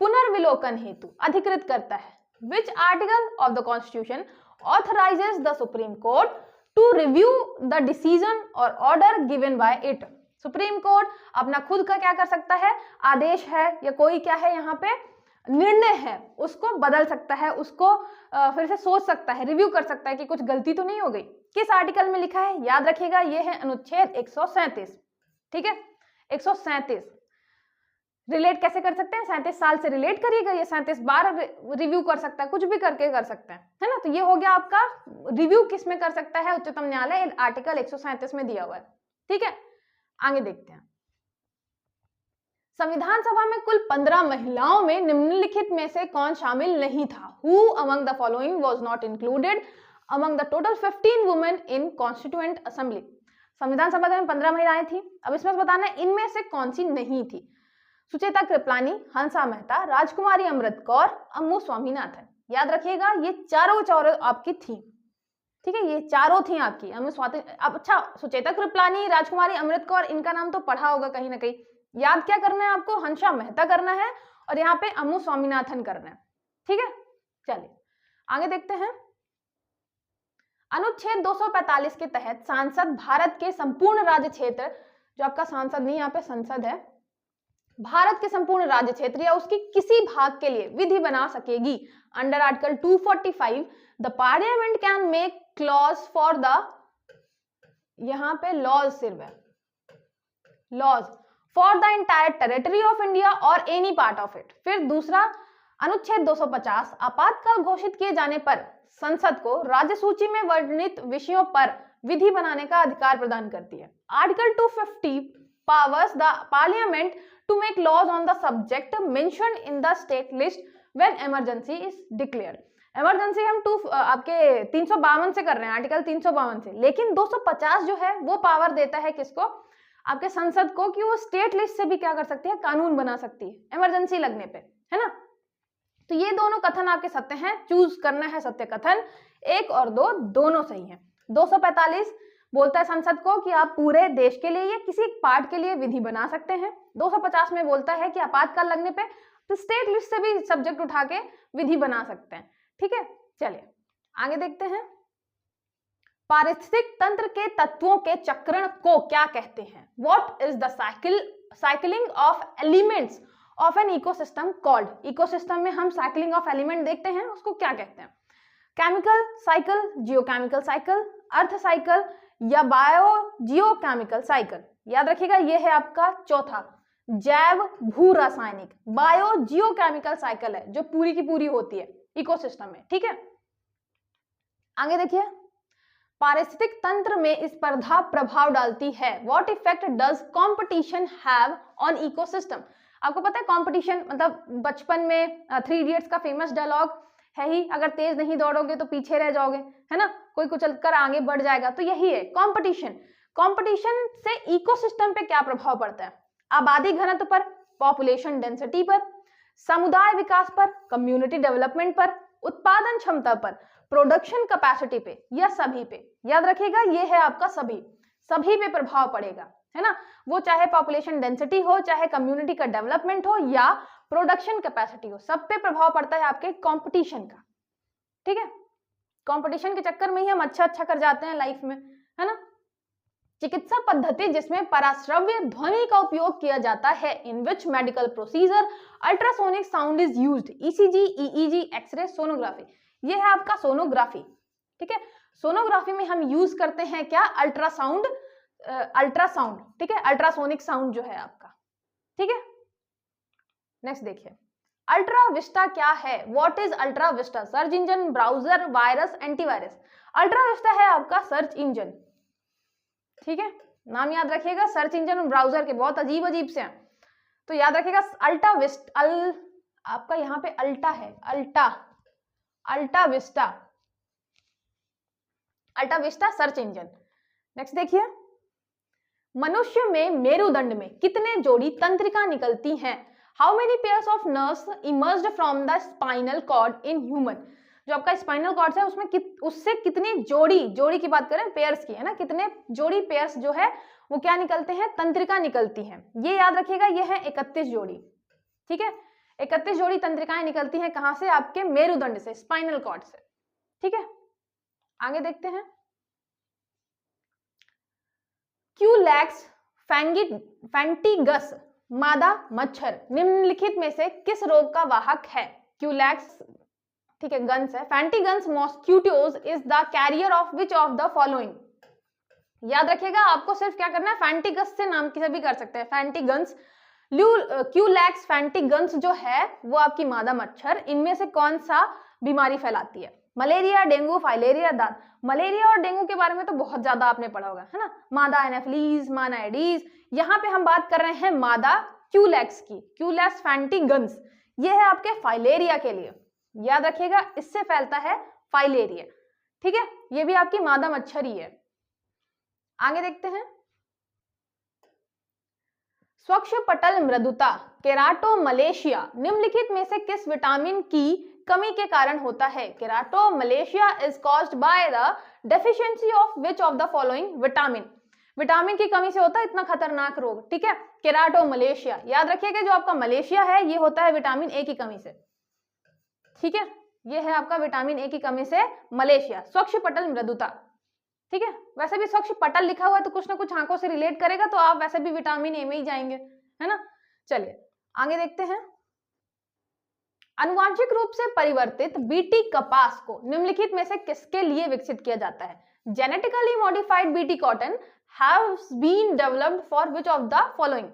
Speaker 1: पुनर्विलोकन हेतु अधिकृत करता है? Which article of the constitution authorises the supreme court to review the decision और order given by it? Supreme court अपना खुद का क्या कर सकता है, आदेश है या कोई क्या है यहाँ पे निर्णय है, उसको बदल सकता है, उसको फिर से सोच सकता है, रिव्यू कर सकता है कि कुछ गलती तो नहीं हो गई। किस आर्टिकल में लिखा है? याद रखिएगा, ये है अनुच्छेद 137। ठीक है, 137 रिलेट कैसे कर सकते हैं? 37 साल से रिलेट करिएगा, ये 37 बार रिव्यू कर सकता है, कुछ भी करके कर सकते हैं, है ना। तो ये हो गया आपका रिव्यू किस में कर सकता है? उच्चतम न्यायालय, आर्टिकल 137 में दिया हुआ है। ठीक है, आगे देखते हैं। संविधान सभा में कुल 15 महिलाओं में निम्नलिखित में से कौन शामिल नहीं था? Who among the following was not included among the total 15 women in Constituent Assembly? संविधान सभा में 15 महिलाएं थी। अब इसमें बताना है इनमें से कौन सी नहीं थी। सुचेता कृपलानी, हंसा मेहता, राजकुमारी अमृत कौर, अम्मू स्वामीनाथन। याद रखिएगा, ये चारों आपकी थी। ठीक है, ये चारों थी आपकी। अम्मू स्वाति, अब अच्छा, सुचेता कृपलानी, राजकुमारी अमृत कौर, इनका नाम तो पढ़ा होगा कहीं ना कहीं। याद क्या करना है आपको? हंसा मेहता करना है और यहाँ पे अम्मू स्वामीनाथन करना है। ठीक है, चलिए आगे देखते हैं। अनुच्छेद 245 के तहत सांसद भारत के संपूर्ण राज्य क्षेत्र, जो आपका सांसद नहीं, यहाँ पे संसद है, भारत के संपूर्ण राज्य क्षेत्र या उसकी किसी भाग के लिए विधि बना सकेगी। Under article 245 the parliament can make clause for the, यहाँ पे लॉज सिर्फ है, laws for the entire territory of India और एनी पार्ट ऑफ इट। फिर दूसरा, अनुच्छेद 250 आपातकाल घोषित किए जाने पर संसद को राज्य सूची में वर्णित विषयों पर विधि बनाने का अधिकार प्रदान करती है। Article 250 powers the parliament to make laws on the subject mentioned in the state list when emergency is declared। Emergency हम आपके 352 से कर रहे हैं, आर्टिकल 352 से, लेकिन 250 जो है वो पावर देता है किसको? आपके संसद को, कि वो स्टेट लिस्ट से भी क्या कर सकती है? कानून बना सकती है इमरजेंसी लगने पे, है ना। तो ये दोनों कथन आपके सत्य हैं, चूज करना है सत्य कथन। 1 और 2 दोनों सही हैं। 245 बोलता है संसद को कि आप पूरे देश के लिए या किसी एक पार्ट के लिए विधि बना सकते हैं। 250 में बोलता है कि आपातकाल लगने पे तो स्टेट लिस्ट से भी सब्जेक्ट उठा के विधि बना सकते हैं। ठीक है, चलिए आगे देखते हैं। पारिस्थितिक तंत्र के तत्वों के चक्रण को क्या कहते हैं? What is the cycling of elements of an ecosystem called? Ecosystem में हम साइकिलिंग ऑफ एलिमेंट देखते हैं, उसको क्या कहते हैं? केमिकल साइकिल, जियोकेमिकल साइकिल, अर्थ साइकिल या बायो जियोकेमिकल साइकिल। याद रखिएगा, ये है आपका चौथा, जैव भू रासायनिक। बायो जियोकेमिकल साइकिल है जो पूरी की पूरी होती है इकोसिस्टम में। ठीक है, आगे देखिए। पारिस्थितिक तंत्र में स्पर्धा प्रभाव डालती है। What effect does competition have on ecosystem? आपको पता है कंपटीशन मतलब बचपन में 3 इडियट्स का फेमस डायलॉग है ही, अगर तेज नहीं दौड़ोगे तो पीछे रह जाओगे, है ना, कोई कुचल कर आगे बढ़ जाएगा। तो यही है कंपटीशन। कंपटीशन से इकोसिस्टम पे क्या प्रभाव पड़ता है? आबादी घनत्व पर, पॉपुलेशन डेंसिटी पर, समुदाय विकास पर, कम्युनिटी डेवलपमेंट पर, उत्पादन क्षमता पर, प्रोडक्शन कैपेसिटी पे या सभी पे। याद रखिएगा, ये है आपका सभी पे प्रभाव पड़ेगा, है ना। वो चाहे पॉपुलेशन डेंसिटी हो, चाहे कम्युनिटी का डेवलपमेंट हो या प्रोडक्शन कैपेसिटी हो, सब पे प्रभाव पड़ता है आपके कंपटीशन का। ठीक है, कंपटीशन के चक्कर में ही हम अच्छा कर जाते हैं लाइफ में, है ना। चिकित्सा पद्धति जिसमें पराश्रव्य ध्वनि का उपयोग किया जाता है। In which medical procedure ultrasonic sound is used. ECG, EEG, x-ray, sonography. ये है आपका सोनोग्राफी। ठीक है, सोनोग्राफी में हम यूज करते हैं क्या? Ultrasound, ultrasound. ठीक है, अल्ट्रासोनिक साउंड जो है आपका। ठीक है, नेक्स्ट देखिए, अल्ट्रा विस्टा क्या है? What is ultra Vista? Search engine, browser, virus, antivirus. Ultra Vista है आपका सर्च इंजन। ठीक है, नाम याद रखिएगा, सर्च इंजन और ब्राउजर के बहुत अजीब अजीब से हैं, तो याद रखिएगा अल्टा विस्ट आपका यहाँ पे अल्टा है, Alta Vista, Alta Vista search engine. Next देखिए, मनुष्य में मेरुदंड में कितने जोड़ी तंत्रिका निकलती हैं? How many pairs of nerves emerged from the spinal cord in human? जो आपका स्पाइनल कॉर्ड है उसमें उससे कितनी जोड़ी की बात करें, पेयर्स की, है ना, कितने जोड़ी पेयर्स जो है वो क्या निकलते हैं? तंत्रिका निकलती हैं। ये याद रखिएगा, ये है 31 जोड़ी। ठीक है, 31 जोड़ी तंत्रिकाएं निकलती हैं कहां से? आपके मेरुदंड से, स्पाइनल कॉर्ड से। ठीक है, आगे देखते हैं, क्यूलैक्स फैंटिगस मादा मच्छर निम्नलिखित में से किस रोग का वाहक है? क्यूलैक्स, ठीक है, गन्स है। फैंटिगन्स mosquitoes is the carrier of which of the following? याद रखिएगा, आपको सिर्फ क्या करना है, फैंटिगस से नाम किसे भी कर सकते हैं, फैंटिगन्स। क्यूलैक्स फैंटिगन्स जो है वो आपकी मादा मच्छर, इनमें से कौन सा बीमारी फैलाती है? मलेरिया, डेंगू, फाइलेरिया, दाद। मलेरिया और डेंगू के बारे में तो बहुत ज्यादा आपने पढ़ा होगा, है ना, मादा एनाफिलीज, मादा एडीज। यहाँ पे हम बात कर रहे हैं मादा क्यूलैक्स की, क्यूलैक्स फैंटिगन्स। ये है आपके फाइलेरिया के लिए, याद रखिएगा, इससे फैलता है फाइलेरिया। ठीक है, ये भी आपकी मादा मच्छर ही है। आगे देखते हैं, स्वच्छ पटल मृदुता केराटोमलेशिया निम्नलिखित में से किस विटामिन की कमी के कारण होता है? Keratomalacia is caused by the deficiency of which of the following vitamin? Vitamin की कमी से होता है इतना खतरनाक रोग। ठीक है, केराटोमलेशिया, याद रखिएगा, जो आपका मलेशिया है ये होता है विटामिन ए की कमी से। ठीक है, ये है आपका विटामिन ए की कमी से मलेशिया। स्वच्छ पटल मृदुता, ठीक है, वैसे भी स्वच्छ पटल लिखा हुआ है तो कुछ ना कुछ आंखों से रिलेट करेगा, तो आप वैसे भी विटामिन ए में ही जाएंगे, है ना। चलिए आगे देखते हैं, आनुवांशिक रूप से परिवर्तित बीटी कपास को निम्नलिखित में से किसके लिए विकसित किया जाता है? Genetically modified BT cotton haves been developed for which of the following?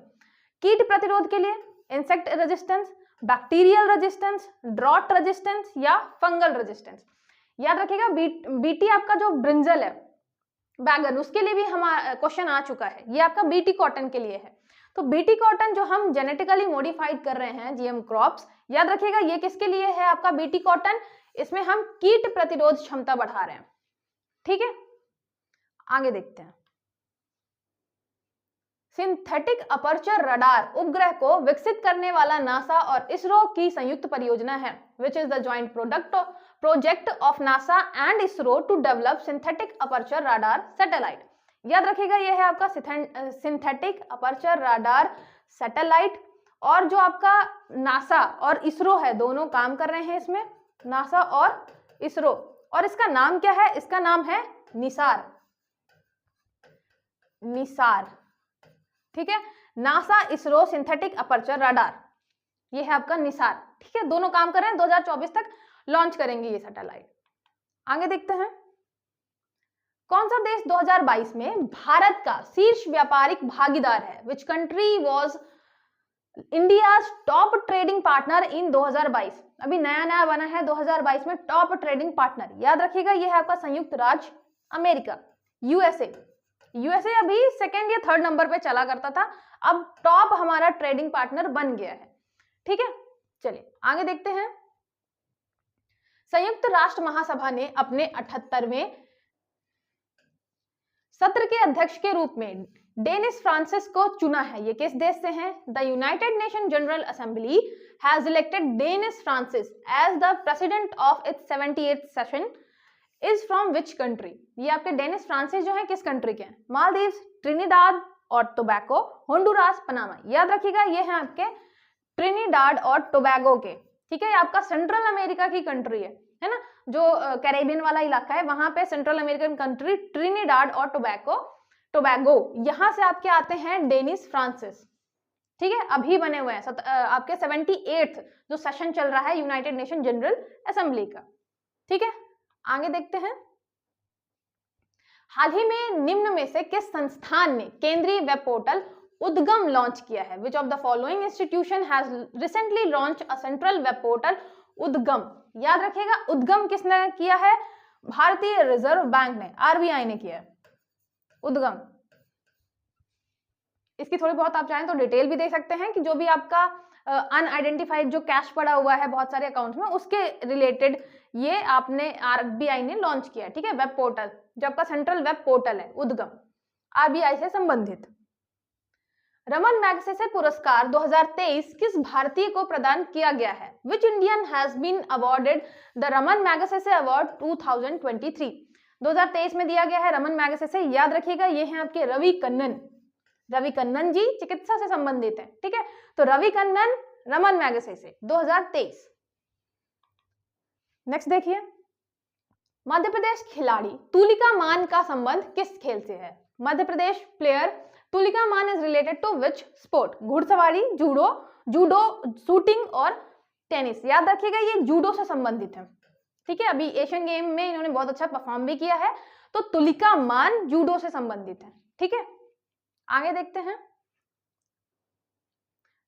Speaker 1: कीट प्रतिरोध के लिए, insect resistance, bacterial resistance, drought resistance या फंगल रेजिस्टेंस। याद रखिएगा, बीटी आपका जो ब्रिंजल है, बैगन, उसके लिए भी हमारा क्वेश्चन आ चुका है, ये आपका बीटी कॉटन के लिए है। तो बीटी कॉटन जो हम जेनेटिकली मॉडिफाइड कर रहे हैं, जीएम क्रॉप्स, याद रखिएगा ये किसके लिए है आपका बीटी कॉटन? इसमें हम कीट प्रतिरोध क्षमता बढ़ा रहे हैं। ठीक है, आगे देखते हैं, सिंथेटिक अपर्चर रडार उपग्रह को विकसित करने वाला नासा और इसरो की संयुक्त परियोजना है। Which is the joint project of NASA and ISRO to develop synthetic aperture radar satellite? याद रखिएगा, यह है आपका सिंथेटिक अपर्चर रडार सैटेलाइट। और जो आपका नासा और इसरो है, दोनों काम कर रहे हैं इसमें, नासा और इसरो। और इसका नाम क्या है? इसका नाम है निसार, निसार। ठीक है, NASA ISRO synthetic aperture radar, ये है आपका निसार। ठीक है, दोनों काम कर रहे हैं, 2024 तक लॉन्च करेंगे ये सैटेलाइट। आगे देखते हैं, कौन सा देश 2022 में भारत का शीर्ष व्यापारिक भागीदार है? Which country was India's top trading partner in 2022? अभी नया नया बना है 2022 में टॉप ट्रेडिंग पार्टनर। याद रखिएगा, यह है आपका संयुक्त राज्य अमेरिका, यूएसए। यूएसए अभी सेकेंड या थर्ड नंबर पे चला करता था, अब टॉप हमारा ट्रेडिंग पार्टनर बन गया है। ठीक है, चलिए आगे देखते हैं, संयुक्त राष्ट्र महासभा ने अपने 78वें सत्र के अध्यक्ष के रूप में डेनिस फ्रांसिस को चुना है। ये किस देश से हैं? The United Nation General Assembly has elected Dennis Francis as the president of its 78th session is from which country? ये आपके डेनिस फ्रांसिस जो है किस कंट्री के हैं? मालदीव्स, ट्रिनिडाद और टोबैगो, होंडुरास, पनामा। याद रखिएगा, ये है आपके ट्रिनिडाद और टोबैगो के। ठीक है, ये आपका सेंट्रल अमेरिका की कंट्री है ना, जो कैरेबियन वाला इलाका है, वहां पे सेंट्रल अमेरिकन कंट्री ट्रिनिडाद और टोबैगो, यहां से आपके आते हैं डेनिस फ्रांसिस, ठीक है, अभी बने हुए हैं आपके 78th जो सेशन चल रहा है यूनाइटेड नेशन जनरल असेंबली का, ठीक है। आगे देखते हैं, हाल ही में निम्न में से किस संस्थान ने केंद्रीय वेब पोर्टल उद्गम लॉन्च किया है? Which of the following institution has recently launch a central web portal उद्गम। याद रखिएगा, उद्गम किसने किया है? भारतीय रिजर्व बैंक ने, आरबीआई ने किया है उद्गम। इसकी थोड़ी बहुत आप चाहें तो डिटेल भी दे सकते हैं कि जो भी आपका अनआइडेंटिफाइड जो कैश पड़ा हुआ है बहुत सारे अकाउंट्स में, उसके रिलेटेड ये आपने आरबीआई ने लॉन्च किया, ठीक है, वेब पोर्टल, जो आपका सेंट्रल वेब पोर्टल है उद्गम, आरबीआई से संबंधित। रमन मैगसेसे पुरस्कार 2023 किस भारतीय को प्रदान किया गया है? Which Indian has been awarded the Ramon Magsaysay award 2023? 2023 में दिया गया है रमन मैगसेसे, याद रखिएगा ये हैं आपके रवि कन्नन। रवि कन्नन जी चिकित्सा से संबंधित है, ठीक है, तो रवि कन्नन रमन मैगसेसे 2023। नेक्स्ट देखिए, मध्य प्रदेश खिलाड़ी तुलिका मान का संबंध किस खेल से है? मध्य प्रदेश player Tulika Maan is related to which sport? घुड़सवारी, जूडो, शूटिंग और टेनिस। याद रखिएगा ये जूडो से संबंधित है, ठीक है, अभी एशियन गेम में इन्होंने बहुत अच्छा परफॉर्म भी किया है, तो तुलिका मान जूडो से संबंधित है, ठीक है। आगे देखते हैं,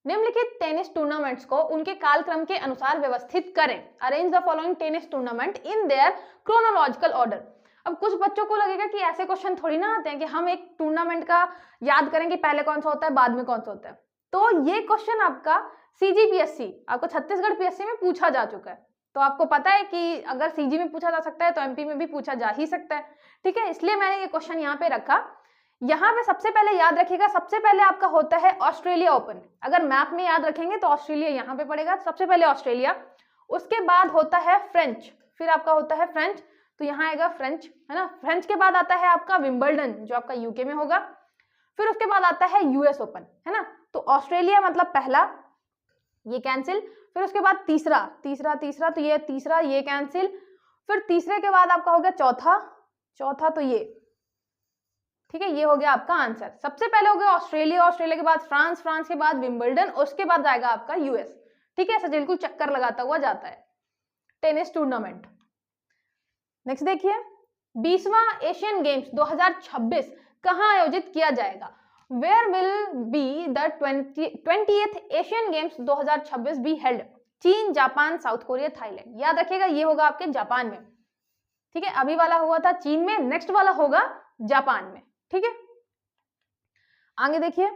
Speaker 1: निम्नलिखित टेनिस टूर्नामेंट्स को उनके कालक्रम के अनुसार व्यवस्थित करें। Arrange the following tennis tournament in their chronological order. अब कुछ बच्चों को लगेगा कि ऐसे क्वेश्चन थोड़ी ना आते हैं कि हम एक टूर्नामेंट का याद करें कि पहले कौन सा होता है बाद में कौन सा होता है, तो ये क्वेश्चन आपका सीजीपीएससी, आपको छत्तीसगढ़ पीएससी में पूछा जा चुका है, तो आपको पता है कि अगर सीजी में पूछा जा सकता है तो एमपी में भी पूछा जा ही सकता है, ठीक है, इसलिए मैंने ये क्वेश्चन यहाँ पे रखा। यहाँ पे सबसे पहले याद रखिएगा, सबसे पहले आपका होता है ऑस्ट्रेलिया ओपन, अगर मैप में याद रखेंगे तो ऑस्ट्रेलिया यहाँ पे पड़ेगा, सबसे पहले ऑस्ट्रेलिया, उसके बाद होता है फ्रेंच, फिर आपका होता है फ्रेंच, तो यहाँ आएगा फ्रेंच, है ना, फ्रेंच के बाद आता है आपका विंबलडन जो आपका यूके में होगा, फिर उसके बाद आता है यूएस ओपन, है ना, तो ऑस्ट्रेलिया मतलब पहला, ये कैंसिल, फिर उसके बाद तीसरा, तो ये तीसरा, ये कैंसिल, फिर तीसरे के बाद आपका हो गया चौथा तो ये, ठीक है, ये हो गया आपका आंसर। सबसे पहले हो गया ऑस्ट्रेलिया, ऑस्ट्रेलिया के बाद फ्रांस, फ्रांस के बाद विंबलडन, उसके बाद आएगा आपका यूएस, ठीक है, ऐसा बिल्कुल चक्कर लगाता हुआ जाता है टेनिस टूर्नामेंट। नेक्स्ट देखिए, 20वां एशियन गेम्स 2026 कहां आयोजित किया जाएगा? Where will be the 20th Asian games 2026 be held? चीन, जापान, साउथ कोरिया, थाईलैंड। याद रखिएगा ये होगा आपके जापान में, ठीक है, अभी वाला हुआ था चीन में, नेक्स्ट वाला होगा जापान में, ठीक है। आगे देखिए,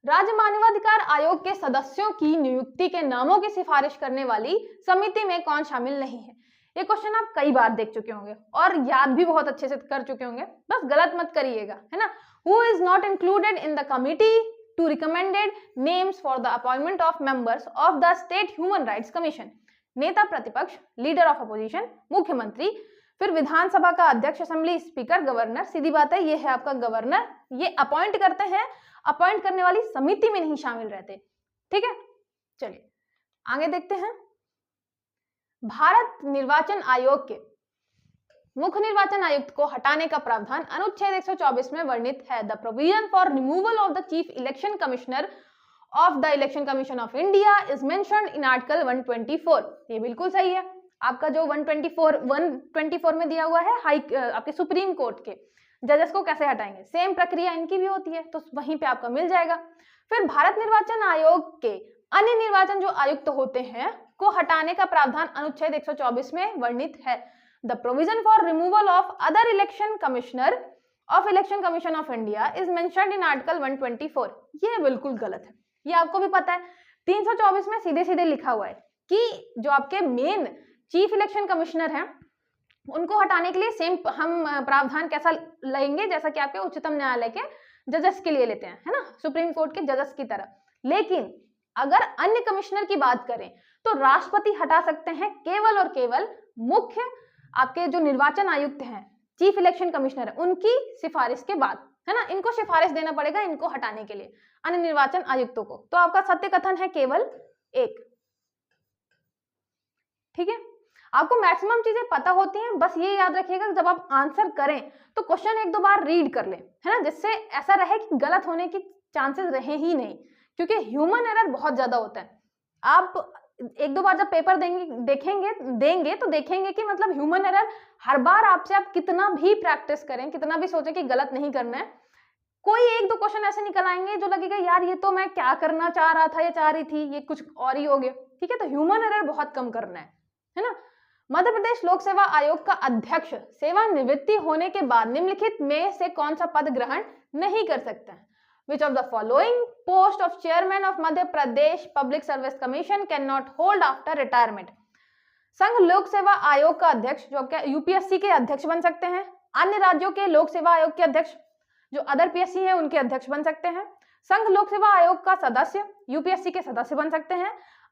Speaker 1: राज्य मानवाधिकार आयोग के सदस्यों की नियुक्ति के नामों की सिफारिश करने वाली समिति में कौन शामिल नहीं है? ये क्वेश्चन आप कई बार देख चुके होंगे और याद भी बहुत अच्छे से कर चुके होंगे, बस गलत मत करिएगा, है ना। Who is not included in the committee to recommended names for the appointment of members of the state human rights commission? नेता प्रतिपक्ष, लीडर ऑफ अपोजिशन, मुख्यमंत्री, फिर विधानसभा का अध्यक्ष, असेंबली स्पीकर, गवर्नर। सीधी बात है, ये है आपका गवर्नर, ये अपॉइंट करते हैं, अपॉइंट करने वाली समिति में नहीं शामिल रहते, ठीक है। चलिए आगे देखते हैं, भारत निर्वाचन आयोग के मुख्य निर्वाचन आयुक्त को हटाने का प्रावधान अनुच्छेद 124 में वर्णित है। The provision for removal of the chief election commissioner of the election commission of India is mentioned in article 124। ये बिल्कुल सही है, आपका जो 124 में दिया हुआ है आपके सुप्रीम कोर्ट के जजेस को कैसे हटाएंगे, सेम प्रक्रिया इनकी भी होती है, तो वहीं पे आपका मिल जाएगा। फिर भारत निर्वाचन आयोग के अन्य निर्वाचन जो आयुक्त होते हैं को हटाने का प्रावधान अनुच्छेद 124 में वर्णित है। The provision for removal of other election commissioner of election commission of India is mentioned in article 124। ये बिल्कुल गलत है, ये आपको भी पता है। 324 में सीधे सीधे लिखा हुआ है कि जो आपके मेन चीफ इलेक्शन कमिश्नर हैं उनको हटाने के लिए सेम हम प्रावधान कैसा लेंगे जैसा कि आपके उच्चतम न्यायालय के जजेस के लिए लेते हैं, है ना, सुप्रीम कोर्ट के जजेस की तरह। लेकिन अगर अन्य कमिश्नर की बात करें तो राष्ट्रपति हटा सकते हैं केवल और केवल मुख्य आपके जो निर्वाचन आयुक्त हैं, चीफ इलेक्शन कमिश्नर है, उनकी सिफारिश के बाद, है ना, इनको सिफारिश देना पड़ेगा इनको हटाने के लिए अन्य निर्वाचन आयुक्तों को। तो आपका सत्य कथन है केवल एक, ठीक है। आपको मैक्सिमम चीजें पता होती हैं, बस ये याद रखिएगा जब आप आंसर करें तो क्वेश्चन एक दो बार रीड कर लें, है ना, जिससे ऐसा रहे कि गलत होने की चांसेस रहे ही नहीं, क्योंकि ह्यूमन एरर बहुत ज्यादा होता है। आप एक दो बार जब पेपर देंगे तो देखेंगे कि मतलब ह्यूमन एरर हर बार आपसे, आप कितना भी प्रैक्टिस करें, कितना भी सोचें कि गलत नहीं करना है, कोई एक दो क्वेश्चन ऐसे निकल आएंगे जो लगेगा यार ये तो मैं क्या करना चाह रहा था या चाह रही थी, ये कुछ और ही हो गया। ठीक है, तो ह्यूमन एरर बहुत कम करना है ना। मध्य प्रदेश लोक सेवा आयोग का अध्यक्ष सेवानिवृत्ति होने के बाद निम्नलिखित में से कौन सा पद ग्रहण नहीं कर सकता है? Which of the following post of chairman of Madhya Pradesh Public Service Commission cannot hold after retirement? संघ लोक सेवा आयोग का अध्यक्ष, जो क्या यूपीएससी के अध्यक्ष बन सकते हैं, अन्य राज्यों के लोक सेवा आयोग के अध्यक्ष जो अदर पीएससी है उनके अध्यक्ष बन सकते हैं, संघ लोक सेवा आयोग का सदस्य यूपीएससी के सदस्य बन सकते हैं,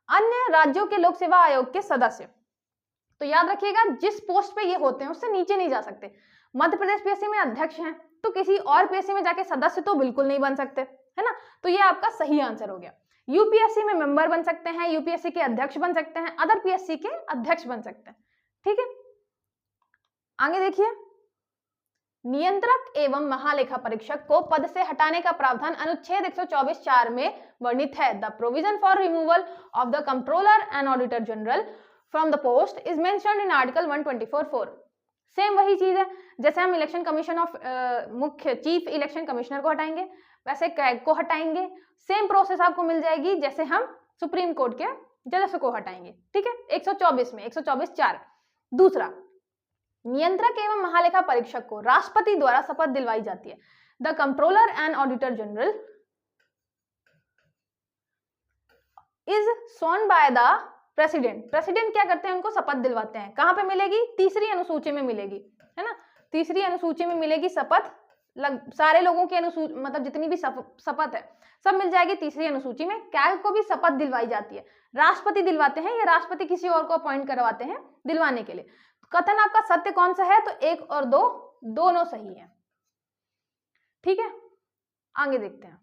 Speaker 1: अन्य राज्यों के लोक सेवा आयोग के सदस्य। तो याद रखिएगा जिस पोस्ट पे ये होते हैं उससे नीचे नहीं जा सकते। मध्य प्रदेश पीएससी में अध्यक्ष हैं तो किसी और पीएससी में जाके सदस्य तो बिल्कुल नहीं बन सकते, है ना, तो ये आपका सही आंसर हो गया। यूपीएससी में मेंबर बन सकते हैं, यूपीएससी के अध्यक्ष बन सकते हैं, अदर पीएससी के अध्यक्ष बन सकते हैं। ठीक है, आगे देखिए, नियंत्रक एवं महालेखा परीक्षक को पद से हटाने का प्रावधान अनुच्छेद 124(4) में वर्णित है। The provision for removal of the controller and auditor general from the post is mentioned in article 124(4). Same वही चीज है, जैसे हम इलेक्शन कमीशन ऑफ मुख्य चीफ इलेक्शन कमिश्नर को हटाएंगे वैसे कैग को हटाएंगे, सेम प्रोसेस आपको मिल जाएगी जैसे हम सुप्रीम कोर्ट के जजेस को हटाएंगे। ठीक है, 124 में 124(4). दूसरा, नियंत्रक एवं महालेखा परीक्षक को राष्ट्रपति द्वारा शपथ दिलवाई जाती है। The controller and auditor general is sworn by the president. President क्या करते हैं, उनको शपथ दिलवाते हैं। कहां पे मिलेगी? तीसरी अनुसूची में मिलेगी, है ना, तीसरी अनुसूची में मिलेगी शपथ। सारे लोगों की अनुसूची, मतलब जितनी भी शपथ है सब मिल जाएगी तीसरी अनुसूची में। कैग को भी शपथ दिलवाई जाती है, राष्ट्रपति दिलवाते हैं या राष्ट्रपति किसी और को अपॉइंट करवाते हैं दिलवाने के लिए। कथन आपका सत्य कौन सा है? तो 1 और 2 दोनों सही है। ठीक है, आगे देखते हैं।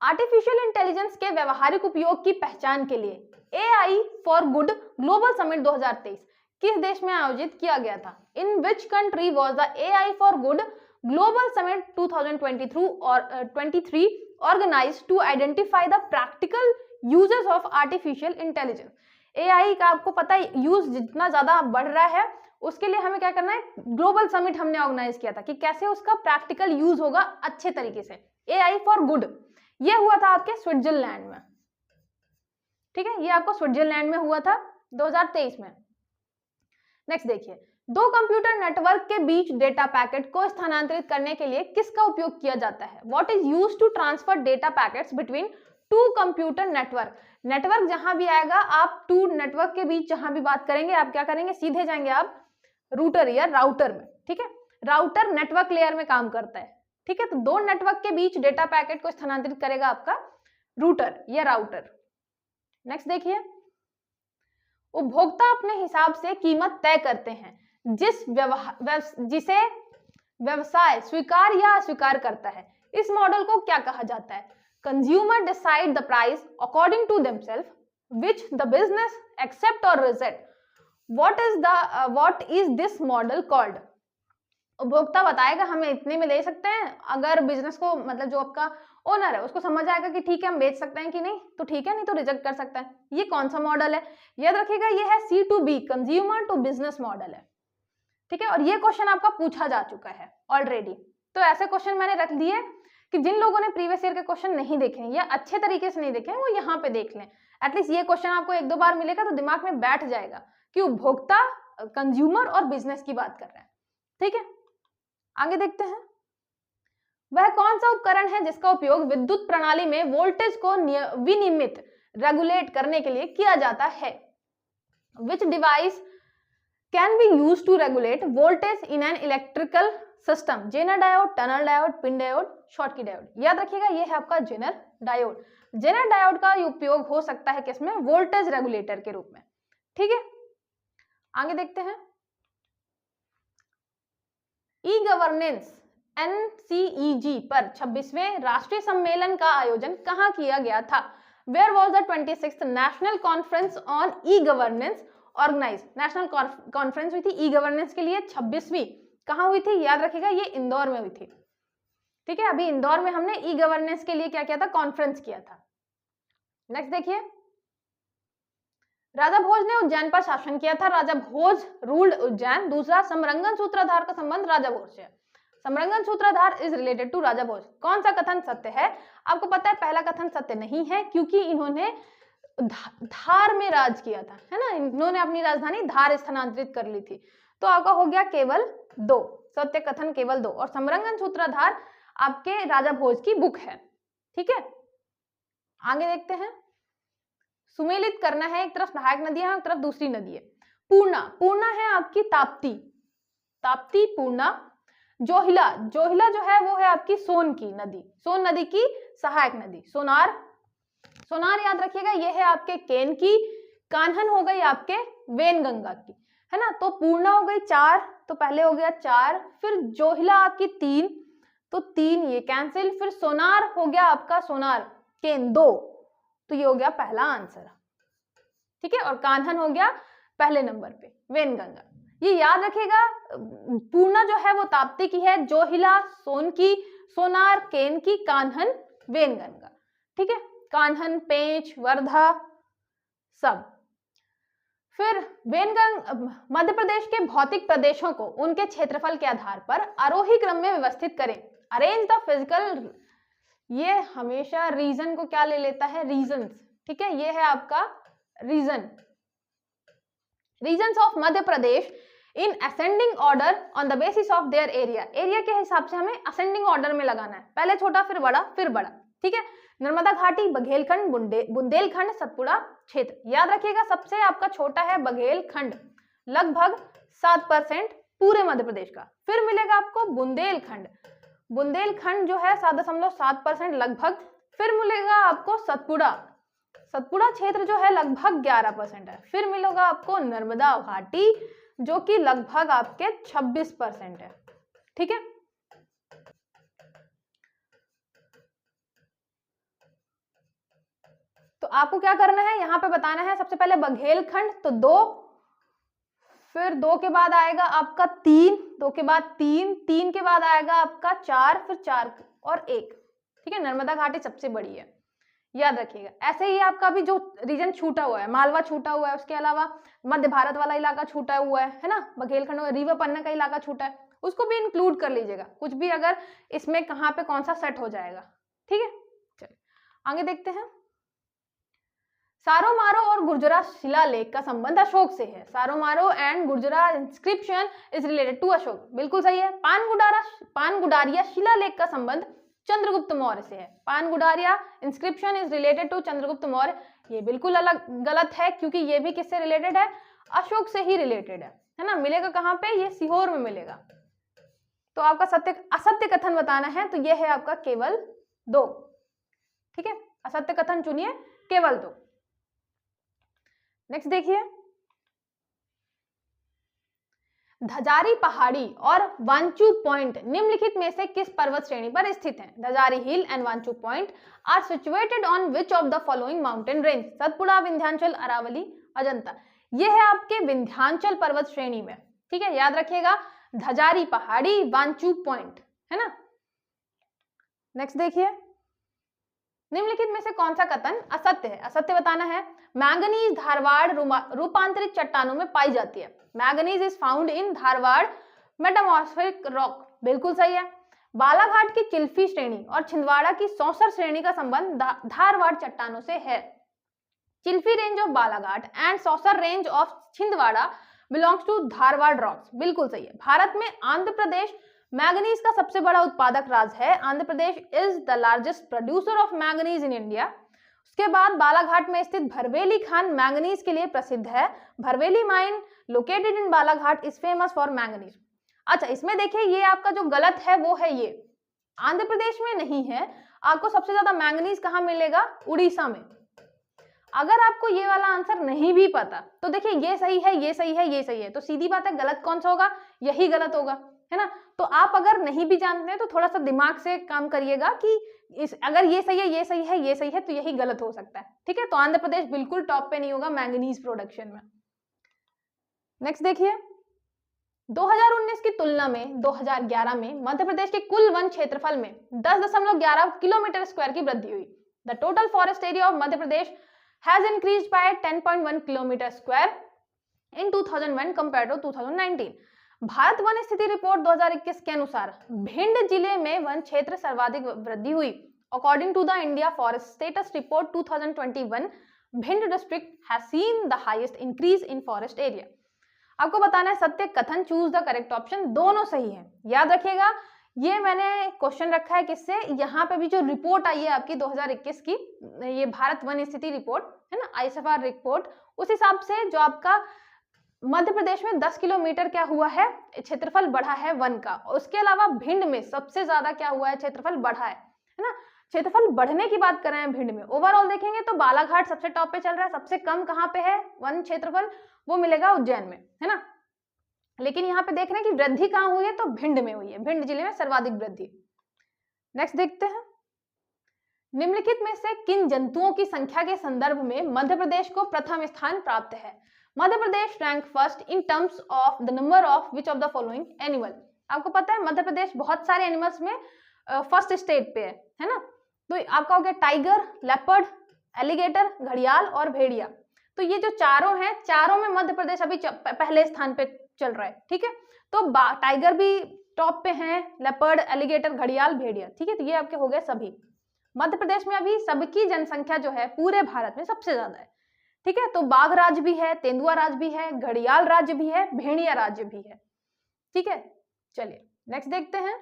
Speaker 1: आर्टिफिशियल इंटेलिजेंस के व्यवहारिक उपयोग की पहचान के लिए AI for good global summit 2023 किस देश में आयोजित किया गया था? In which country was the AI for good global summit 2023 organised to identify the practical uses of artificial intelligence? AI का आपको पता है यूज जितना ज्यादा बढ़ रहा है उसके लिए हमें क्या करना है, ग्लोबल समिट हमने ऑर्गेनाइज किया था कि कैसे उसका प्रैक्टिकल यूज होगा अच्छे तरीके से। AI फॉर गुड ये हुआ था आपके स्विट्जरलैंड में। ठीक है, ये आपको स्विट्जरलैंड में हुआ था 2023 में। नेक्स्ट देखिए, दो कंप्यूटर नेटवर्क के बीच डेटा पैकेट को स्थानांतरित करने के लिए किसका उपयोग किया जाता है? What is used to transfer data packets between two computer network? Network जहां भी आएगा आप टू नेटवर्क के बीच जहां भी बात करेंगे आप क्या करेंगे, सीधे जाएंगे आप रूटर या राउटर में। ठीक है, राउटर नेटवर्क लेयर में काम करता है। ठीक है, तो दो नेटवर्क के बीच डेटा पैकेट को स्थानांतरित करेगा आपका रूटर या राउटर। नेक्स्ट देखिए, उपभोक्ता अपने हिसाब से कीमत तय करते हैं जिसे व्यवसाय स्वीकार या अस्वीकार करता है। इस मॉडल को क्या कहा जाता है? Consumer decide the price according to themself which the business accept or reject. What is this model called? उपभोक्ता बताएगा हमें इतने में दे सकते हैं, अगर बिजनेस को मतलब जो आपका ओनर है उसको समझ आएगा कि ठीक है हम बेच सकते हैं कि नहीं तो ठीक है, नहीं तो रिजेक्ट कर सकता है। ये कौन सा मॉडल है? याद रखिएगा ये है C2B, consumer to business model है। ठीक है, और ये क्वेश्चन आपका पूछा जा चुका है ऑलरेडी। तो ऐसे क्वेश्चन मैंने रख दिए कि जिन लोगों ने प्रीवियस ईयर के क्वेश्चन नहीं देखे हैं या अच्छे तरीके से नहीं देखे हैं वो यहाँ पे देख लें। एटलीस्ट ये क्वेश्चन आपको 1-2 बार मिलेगा तो दिमाग में बैठ जाएगा कि उपभोक्ता कंज्यूमर और बिजनेस की बात कर रहे हैं। ठीक है, आगे देखते हैं। वह कौन सा उपकरण है जिसका उपयोग विद्युत प्रणाली में वोल्टेज को विनियमित रेगुलेट करने के लिए किया जाता है? Which device can be used to regulate voltage in an electrical system? Zener diode, tunnel diode, pin diode, Schottky diode. याद रखिएगा ये है आपका जेनर डायोड। जेनर डायोड का उपयोग हो सकता है किसमें? वोल्टेज रेगुलेटर के रूप में। ठीक है, आगे देखते हैं। ई गवर्नेंस NCEG पर 26वें राष्ट्रीय सम्मेलन का आयोजन कहां किया गया था? Where was the 26th National Conference on E-Governance organise, national conference हुई थी ई गवर्नेंस के लिए 26वीं, कहाँ हुई थी याद रखिएगा, ये इंदौर में हुई थी। ठीक है, अभी इंदौर में हमने ई गवर्नेंस के लिए क्या किया था, कॉन्फ्रेंस किया था। नेक्स्ट देखिए, राजा भोज ने उज्जैन पर शासन किया था, राजा भोज रूल्ड उज्जैन। दूसरा, समरंगन सूत्रधार का संबंध राजा भोज से है, समरंगन सूत्रधार इज रिलेटेड टू राजा भोज। कौन सा कथन सत्य है, आपको पता है पहला कथन सत्य नहीं है, क्योंकि इन्होंने धार में राज किया था, है ना, इन्होंने अपनी राजधानी धार स्थानांतरित कर ली थी। तो आपका हो गया केवल 2, सत्य कथन केवल 2, और समरंगन सूत्रधार आपके राजा भोज की बुक है। ठीक है, आगे देखते हैं। सुमेलित करना है, एक तरफ सहायक नदी है, एक तरफ दूसरी नदी है। पूर्णा, पूर्णा है आपकी ताप्ती, ताप्ती पूर्णा। जोहिला, जोहिला जो है वो है आपकी सोन की नदी, सोन नदी की सहायक नदी। सोनार, सोनार याद रखिएगा ये है आपके केन की। कान्हन हो गई आपके वेनगंगा की, है ना। तो पूर्णा हो गई 4, तो पहले हो गया 4, फिर जोहिला आपकी 3, तो 3 ये कैंसिल, फिर सोनार हो गया आपका सोनार केन 2, तो ये हो गया पहला आंसर। ठीक है, और कान्हन हो गया पहले नंबर पे, वेनगंगा। ये याद रखिएगा, पूर्णा जो है वो ताप्ती की है, जोहिला सोन की, सोनार केन की, कान्हन वेनगंगा। ठीक है, कान्हन, पेंच, वर्धा सब। फिर मध्य प्रदेश के भौतिक प्रदेशों को उनके क्षेत्रफल के आधार पर आरोही क्रम में व्यवस्थित करें। अरेंज द फिजिकल, ये हमेशा रीजन को क्या ले लेता है, रीजन्स। ठीक है, ये है आपका region, regions of Madhya Pradesh in ascending order on the basis of their area. Area के हिसाब से हमें असेंडिंग ऑर्डर में लगाना है, पहले छोटा फिर बड़ा फिर बड़ा। ठीक है, नर्मदा घाटी, बघेलखंड, बुंदेलखंड, सतपुड़ा क्षेत्र। याद रखिएगा सबसे आपका छोटा है बघेलखंड, लगभग 7% पूरे मध्य प्रदेश का। फिर मिलेगा आपको बुंदेलखंड, बुंदेलखंड जो है 7.7% लगभग। फिर मिलेगा आपको सतपुड़ा, सतपुड़ा क्षेत्र जो है लगभग 11% है। फिर मिलेगा आपको नर्मदा घाटी जो कि लगभग आपके 26% है। ठीक है, तो आपको क्या करना है, यहां पे बताना है सबसे पहले बघेलखंड, तो 2, फिर 2 के बाद आएगा आपका 3, 2 के बाद 3, 3 के बाद आएगा आपका 4, फिर 4 और 1। ठीक है, नर्मदा घाटी सबसे बड़ी है, याद रखिएगा। ऐसे ही आपका भी जो रीजन छूटा हुआ है, मालवा छूटा हुआ है, उसके अलावा मध्य भारत वाला इलाका छूटा हुआ है ना, बघेलखंड, रीवा पन्ना का इलाका छूटा है, उसको भी इंक्लूड कर लीजिएगा, कुछ भी अगर इसमें कहाँ पे कौन सा सेट हो जाएगा। ठीक है, चलिए आगे देखते हैं। सारोमारो और गुर्जरा शिलालेख का संबंध अशोक से है। Saru Maru and Gurjara inscription is related to Ashoka, बिल्कुल सही है। पानगुडारिया शिलालेख का संबंध चंद्रगुप्त मौर्य से है। Panguraria inscription is related to Chandragupta Maurya, ये बिल्कुल अलग गलत है, क्योंकि ये भी किससे रिलेटेड है, अशोक से ही रिलेटेड है ना। मिलेगा कहाँ पे, ये सीहोर में मिलेगा। तो आपका असत्य कथन बताना है, तो ये है आपका केवल 2। ठीक है, असत्य कथन चुनिए केवल 2। नेक्स्ट देखिए, धजारी पहाड़ी और वांचू पॉइंट निम्नलिखित में से किस पर्वत श्रेणी पर स्थित हैं? Dhajari hill and Wanchoo point are situated on which of the following mountain range? Satpura, Vindhyachal, Aravali, Ajanta. ये है आपके विंध्याचल पर्वत श्रेणी में। ठीक है, याद रखिएगा, धजारी पहाड़ी, वांचू पॉइंट, है ना। नेक्स्ट देखिए, निम्नलिखित में से कौन सा कथन असत्य है? असत्य बताना है। मैंगनीज धारवाड़ रूपांतरित चट्टानों में पाई जाती है। Manganese is found in Dharwad metamorphic rock, बिल्कुल सही है। बालाघाट की चिल्फी श्रेणी और छिंदवाड़ा की सौसर श्रेणी का संबंध धारवाड़ चट्टानों से है। Chilpi range of Balaghat and Sausar range of Chhindwara belongs to Dharwad rocks, बिल्कुल सही है। भारत में आंध्र प्रदेश मैंगनीज का सबसे बड़ा उत्पादक राज्य है। Andhra Pradesh is the largest producer of manganese in India. उसके बाद बालाघाट में स्थित भरवेली खान मैंगनीज के लिए प्रसिद्ध है। Bharweli mine located in Balaghat is famous for manganese. अच्छा, इसमें देखिए ये आपका जो गलत है वो है ये, आंध्र प्रदेश में नहीं है। आपको सबसे ज्यादा मैंगनीज कहाँ मिलेगा? उड़ीसा में। अगर आपको ये वाला आंसर नहीं भी पता तो देखिए ये सही है, ये सही है, ये सही है, तो सीधी बात है गलत कौन सा होगा? यही गलत होगा, है ना। तो आप अगर नहीं भी जानते हैं तो थोड़ा सा दिमाग से काम करिएगा कि अगर ये सही है, ये सही है, ये सही है, तो यही गलत हो सकता है। ठीक है, तो आंध्र प्रदेश बिल्कुल टॉप पे नहीं होगा मैंगनीज प्रोडक्शन में। नेक्स्ट देखिए, 2019 की तुलना में 2011 में मध्य प्रदेश के कुल वन क्षेत्रफल में 10.11 किलोमीटर स्क्वायर की वृद्धि हुई। The total forest area of Madhya Pradesh has increased by 10.1 kilometre square in 2001 compare to 2019। Bharat Van Sthiti report 2021 के अनुसार भिंड जिले में वन क्षेत्र सर्वाधिक वृद्धि हुई। According to the India forest status report 2021, Bhind district has seen the highest increase in forest area. आपको बताना है सत्य कथन, चूज द करेक्ट ऑप्शन, दोनों सही है। याद रखिएगा, ये मैंने क्वेश्चन रखा है किससे, यहाँ पे भी जो रिपोर्ट आई है आपकी 2021 की, ये भारत वन स्थिति रिपोर्ट है ना, आईएसएफआर रिपोर्ट, उस हिसाब से जो आपका मध्य प्रदेश में 10 किलोमीटर क्या हुआ है, क्षेत्रफल बढ़ा है वन का। उसके अलावा भिंड में सबसे ज्यादा क्या हुआ है, क्षेत्रफल बढ़ा है ना। क्षेत्रफल बढ़ने की बात कर रहे हैं भिंड में। ओवरऑल देखेंगे तो बालाघाट सबसे टॉप पे चल रहा है, सबसे कम कहाँ पे है वन क्षेत्रफल, वो मिलेगा उज्जैन में, है ना। लेकिन यहाँ पे देख रहे हैं कि वृद्धि कहाँ हुई है, तो भिंड में हुई है, भिंड जिले में सर्वाधिक वृद्धि। नेक्स्ट देखते हैं, निम्नलिखित में से किन जंतुओं की संख्या के संदर्भ में मध्य प्रदेश को प्रथम स्थान प्राप्त है। Madhya Pradesh rank first in terms of the number of which of the following animal. आपको पता है मध्य प्रदेश बहुत सारे एनिमल्स में फर्स्ट स्टेट पे है ना। तो आपका हो गया टाइगर, लेपर्ड, एलिगेटर, घड़ियाल और भेड़िया। तो ये जो चारों हैं, चारों में मध्य प्रदेश अभी पहले स्थान पे चल रहा है, ठीक है। तो टाइगर भी टॉप पे हैं, लेपर्ड, एलिगेटर, घड़ियाल, भेड़िया, ठीक है। तो ये आपके हो गए सभी। मध्य प्रदेश में अभी सबकी जनसंख्या जो है पूरे भारत में सबसे ज्यादा है, ठीक है। तो बाघ राज्य भी है, तेंदुआ राज्य भी है, घड़ियाल राज्य भी है, भेड़िया राज्य भी है, ठीक है। चलिए नेक्स्ट देखते हैं,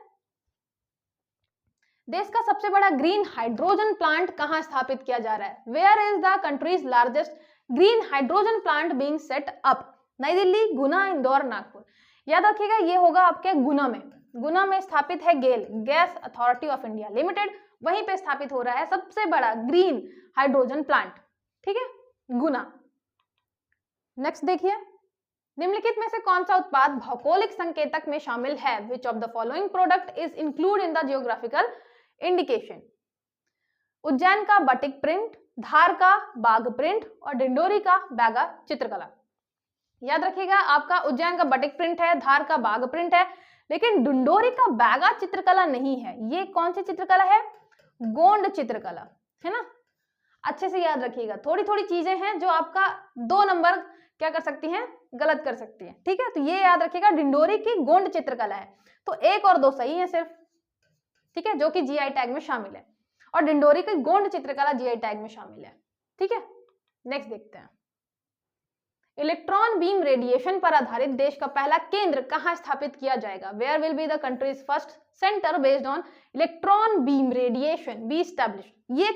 Speaker 1: देश का सबसे बड़ा ग्रीन हाइड्रोजन प्लांट कहां स्थापित किया जा रहा है। Where is the country's largest green hydrogen plant being set up. Nai Delhi, गुना, इंदौर, नागपुर। याद रखिएगा ये होगा आपके गुना में। गुना में स्थापित है GAIL, gas authority of India limited, वहीं पे स्थापित हो रहा है सबसे बड़ा ग्रीन हाइड्रोजन प्लांट, ठीक है, गुना। नेक्स्ट देखिए, निम्नलिखित में से कौन सा उत्पाद भौगोलिक संकेतक में शामिल है। Which of the following product is include in the geographical indication. Ujjain का बटिक प्रिंट, धार का बाघ प्रिंट और डिंडोरी का बैगा चित्रकला। याद रखिएगा, आपका उज्जैन का बटिक प्रिंट है, धार का बाघ प्रिंट है, लेकिन डिंडोरी का बैगा चित्रकला नहीं है। ये कौन सी चित्रकला है, गोंड चित्रकला, है ना। अच्छे से याद रखिएगा, थोड़ी थोड़ी चीजें हैं जो आपका 2 नंबर क्या कर सकती हैं, गलत कर सकती हैं, ठीक है। तो ये याद रखिएगा, डिंडोरी की गोंड चित्रकला है। तो 1 और 2 सही है सिर्फ, ठीक है, जो कि जीआई टैग में शामिल है, और डिंडोरी की गोंड चित्रकला जीआई टैग में शामिल है, ठीक है। नेक्स्ट देखते हैं, इलेक्ट्रॉन बीम रेडिएशन पर आधारित देश का पहला केंद्र कहां स्थापित किया जाएगा। Where will be the country's first centre based on electron beam radiation be established. ये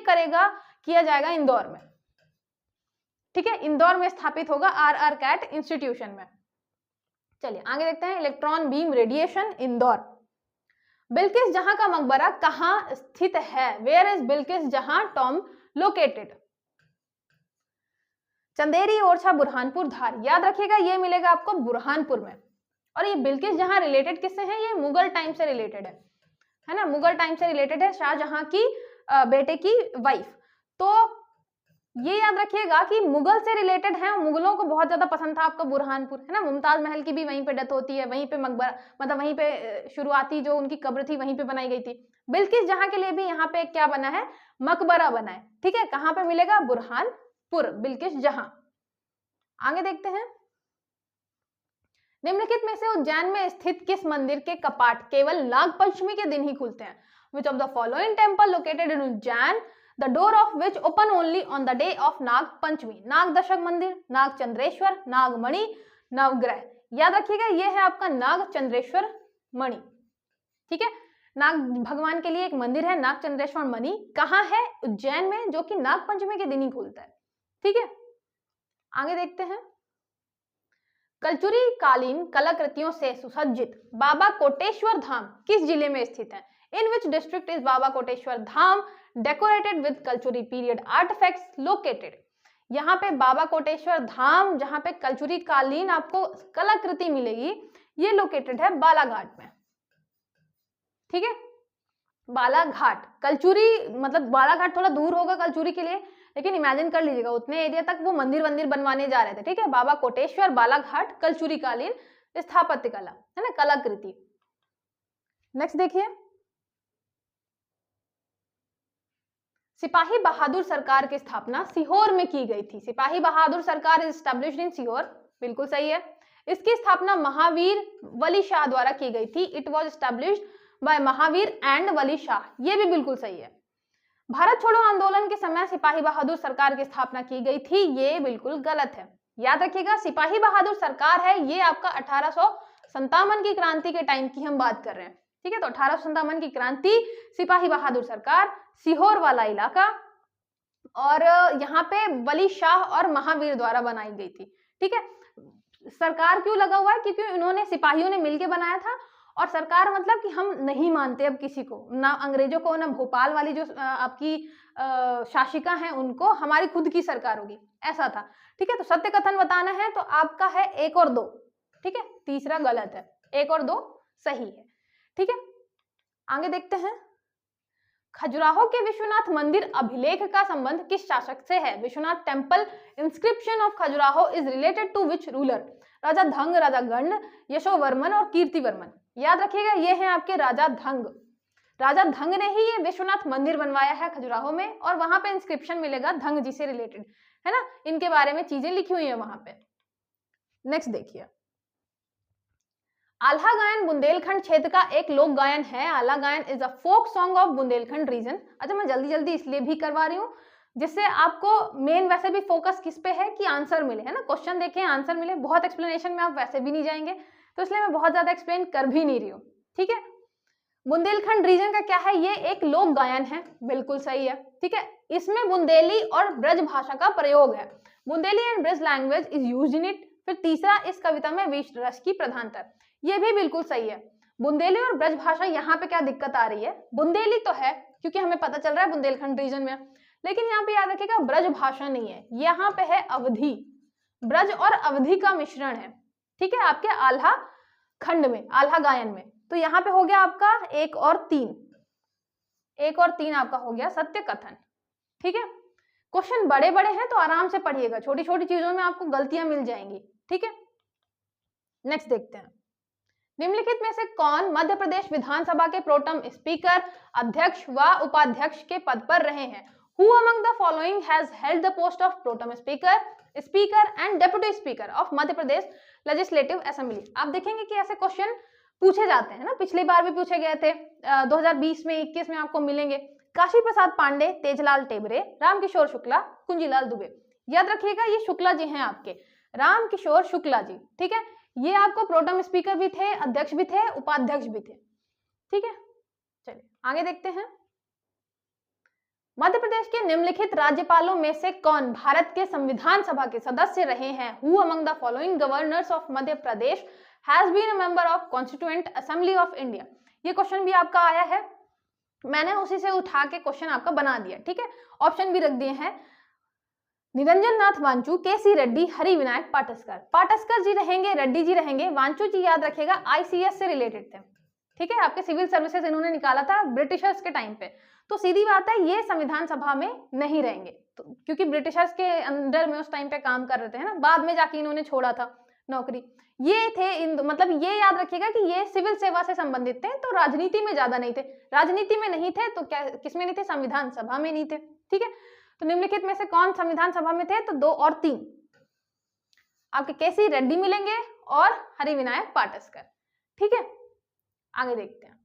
Speaker 1: किया जाएगा इंदौर में, ठीक है, इंदौर में स्थापित होगा आर कैट इंस्टीट्यूशन में। चलिए आगे देखते हैं, electron beam radiation Indore. Bilkis जहां का मकबरा कहां स्थित है। वेयर इज बिल्किस जहां टॉम लोकेटेड। चंदेरी, ओरछा, बुरहानपुर, धार। याद रखिएगा ये मिलेगा आपको बुरहानपुर में। और ये बिल्किस जहां रिलेटेड किससे है, ये मुगल टाइम से रिलेटेड है ना, मुगल टाइम से रिलेटेड है, शाहजहां की बेटे की वाइफ। तो ये याद रखिएगा कि मुगल से रिलेटेड है, मुगलों को बहुत ज्यादा पसंद था आपका बुरहानपुर, है ना। मुमताज महल की भी वहीं पे डेथ होती है, वहीं पे मकबरा, मतलब वहीं पे शुरुआती जो उनकी कब्र थी वहीं पे बनाई गई थी। बिल्किस जहां के लिए भी यहाँ पे क्या बना है, मकबरा बना है, ठीक है। कहाँ पे मिलेगा, बुरहानपुर, बिल्किस जहां। आगे देखते हैं, निम्नलिखित में से उज्जैन में स्थित किस मंदिर के कपाट केवल नागपंचमी के दिन ही खुलते हैं। Which of the following temple located in Ujjain the door of which open only on the day of Nag Panchami. Nag Dashak मंदिर, नाग चंद्रेश्वर, नागमणि, नवग्रह। याद रखिएगा ये है आपका नाग चंद्रेश्वर मणि, ठीक है। नाग भगवान के लिए एक मंदिर है नाग चंद्रेश्वर मणि, कहाँ है, उज्जैन में, जो कि नाग पंचमी के दिन ही खुलता है, ठीक है। आगे देखते हैं, कलचुरी कालीन कलाकृतियों से सुसज्जित बाबा कोटेश्वर धाम किस जिले में स्थित है। In which district is Baba Koteshwar Dham decorated with Kalachuri period artefacts located. यहाँ पे बाबा कोटेश्वर धाम, जहाँ पे कलचुरी कालीन आपको कलाकृति मिलेगी, ये लोकेटेड है बालाघाट में, ठीक है। बालाघाट, कलचुरी मतलब बालाघाट थोड़ा दूर होगा कलचुरी के लिए, लेकिन इमेजिन कर लीजिएगा उतने एरिया तक वो मंदिर बनवाने जा रहे थे, ठीक है। बाबा कोटेश्वर, बालाघाट, कलचुरी कालीन स्थापत्य कला, है ना, कलाकृति। नेक्स्ट देखिए, सिपाही बहादुर सरकार की स्थापना सीहोर में की गई थी। सिपाही बहादुर सरकार इज एस्टैब्लिश्ड इन सीहोर, बिल्कुल सही है। इसकी स्थापना महावीर वली शाह द्वारा की गई थी। It was established by Mahavir and Wali Shah, ये भी बिल्कुल सही है। भारत छोड़ो आंदोलन के समय सिपाही बहादुर सरकार की स्थापना की गई थी, ये बिल्कुल गलत है। याद रखिएगा, सिपाही बहादुर सरकार है ये आपका 1857 की क्रांति के टाइम की हम बात कर रहे हैं, ठीक है। तो 1857 की क्रांति, सिपाही बहादुर सरकार, सीहोर वाला इलाका, और यहाँ पे वली शाह और महावीर द्वारा बनाई गई थी, ठीक है। सरकार क्यों लगा हुआ है? क्योंकि उन्होंने, सिपाहियों ने मिलकर बनाया था। और सरकार मतलब कि हम नहीं मानते अब किसी को, ना अंग्रेजों को, ना भोपाल वाली जो आपकी शासिका हैं उनको, हमारी खुद की सरकार होगी, ऐसा था, ठीक है। तो सत्य कथन बताना है तो आपका है 1 और 2, ठीक है। तीसरा गलत है, 1 और 2 सही है, ठीक है। आगे देखते हैं, खजुराहो के विश्वनाथ मंदिर अभिलेख का संबंध किस शासक से है? Vishwanath temple inscription of Khajuraho is related to which ruler? Raja Dhanga, Raja Ganda, Yashovarman और कीर्तिवर्मन। याद रखिएगा ये हैं आपके राजा धंग। राजा धंग ने ही ये विश्वनाथ मंदिर बनवाया है खजुराहो में, और वहां पे इंस्क्रिप्शन मिलेगा धंग जी से रिलेटेड, है ना, इनके बारे में चीजें लिखी हुई है वहां पे। नेक्स्ट देखिए, आल्हा गायन बुंदेलखंड क्षेत्र का एक लोक गायन है। Alha gayan is a folk song of Bundelkhand region. अच्छा, मैं जल्दी जल्दी इसलिए भी करवा रही हूँ जिससे आपको मेन वैसे भी फोकस किस पे है कि आंसर मिले, है ना। क्वेश्चन देखें, आंसर मिले, बहुत एक्सप्लेनेशन में आप वैसे भी नहीं जाएंगे, तो इसलिए मैं बहुत ज्यादा एक्सप्लेन कर भी नहीं रही हूँ, ठीक है। बुंदेलखंड रीजन का क्या है? ये एक लोक गायन है, बिल्कुल सही है, ठीक है। इसमें बुंदेली और ब्रज भाषा का प्रयोग है। Bundeli and Braj language is used in it. फिर तीसरा, इस कविता में विष रस की प्रधानता, ये भी बिल्कुल सही है। बुंदेली और ब्रज भाषा, यहाँ पे क्या दिक्कत आ रही है? बुंदेली तो है क्योंकि हमें पता चल रहा है बुंदेलखंड रीजन में, लेकिन यहाँ पे याद रखिएगा ब्रज भाषा नहीं है, यहाँ पे है अवधी। ब्रज और अवधी का मिश्रण है, ठीक है, आपके आल्हा खंड में, आल्हा गायन में। तो यहाँ पे हो गया आपका 1 और 3, 1 और 3 आपका हो गया सत्य कथन, ठीक है। क्वेश्चन बड़े बड़े हैं तो आराम से पढ़िएगा, छोटी छोटी चीजों में आपको गलतियां मिल जाएंगी, ठीक है। नेक्स्ट देखते हैं, निम्नलिखित में से कौन मध्य प्रदेश विधानसभा के प्रोटम स्पीकर, अध्यक्ष व उपाध्यक्ष के पद पर रहे हैं? Who among the following has held the post of pro tem speaker, speaker and deputy speaker of Madhya Pradesh legislative assembly? आप देखेंगे कि ऐसे क्वेश्चन पूछे जाते हैं ना, पिछली बार भी पूछे गए थे, 2020 में, 21 में आपको मिलेंगे। काशी प्रसाद पांडे, तेजलाल टेबरे, रामकिशोर शुक्ला, कुंजीलाल दुबे। याद रखिएगा ये शुक्ला जी हैं आपके, रामकिशोर शुक्ला जी, ठीक है। ये आपको प्रोटम स्पीकर भी थे, अध्यक्ष भी थे, उपाध्यक्ष भी थे, ठीक है। चलिए आगे देखते हैं, मध्य प्रदेश के निम्नलिखित राज्यपालों में से कौन भारत के संविधान सभा के सदस्य रहे हैं? Who among the following governors of Madhya Pradesh has been a member of Constituent Assembly of India? ये क्वेश्चन भी आपका आया है, मैंने उसी से उठा के क्वेश्चन आपका बना दिया, ठीक है। ऑप्शन भी रख दिए हैं, निरंजन नाथ वांचू, केसी रेड्डी, हरि विनायक पाटस्कर। पाटस्कर जी रहेंगे, रेड्डी जी रहेंगे, वांचू जी याद रखिएगा आईसीएस से रिलेटेड थे, ठीक है। आपके सिविल सर्विसेज इन्होंने निकाला था ब्रिटिशर्स के टाइम पे, तो सीधी बात है ये संविधान सभा में नहीं रहेंगे, तो क्योंकि ब्रिटिशर्स के अंडर में उस टाइम पे काम कर रहे थे, है ना, बाद में जाके इन्होंने छोड़ा था नौकरी। ये थे मतलब ये याद रखिएगा कि ये सिविल सेवा से संबंधित थे, तो राजनीति में ज्यादा नहीं थे। राजनीति में नहीं थे तो क्या किसमें नहीं थे? संविधान सभा में नहीं थे, ठीक है। तो निम्नलिखित में से कौन संविधान सभा में थे? तो 2 और 3 आपके केसी रेड्डी मिलेंगे और हरि विनायक पाटस्कर, ठीक है। आगे देखते हैं,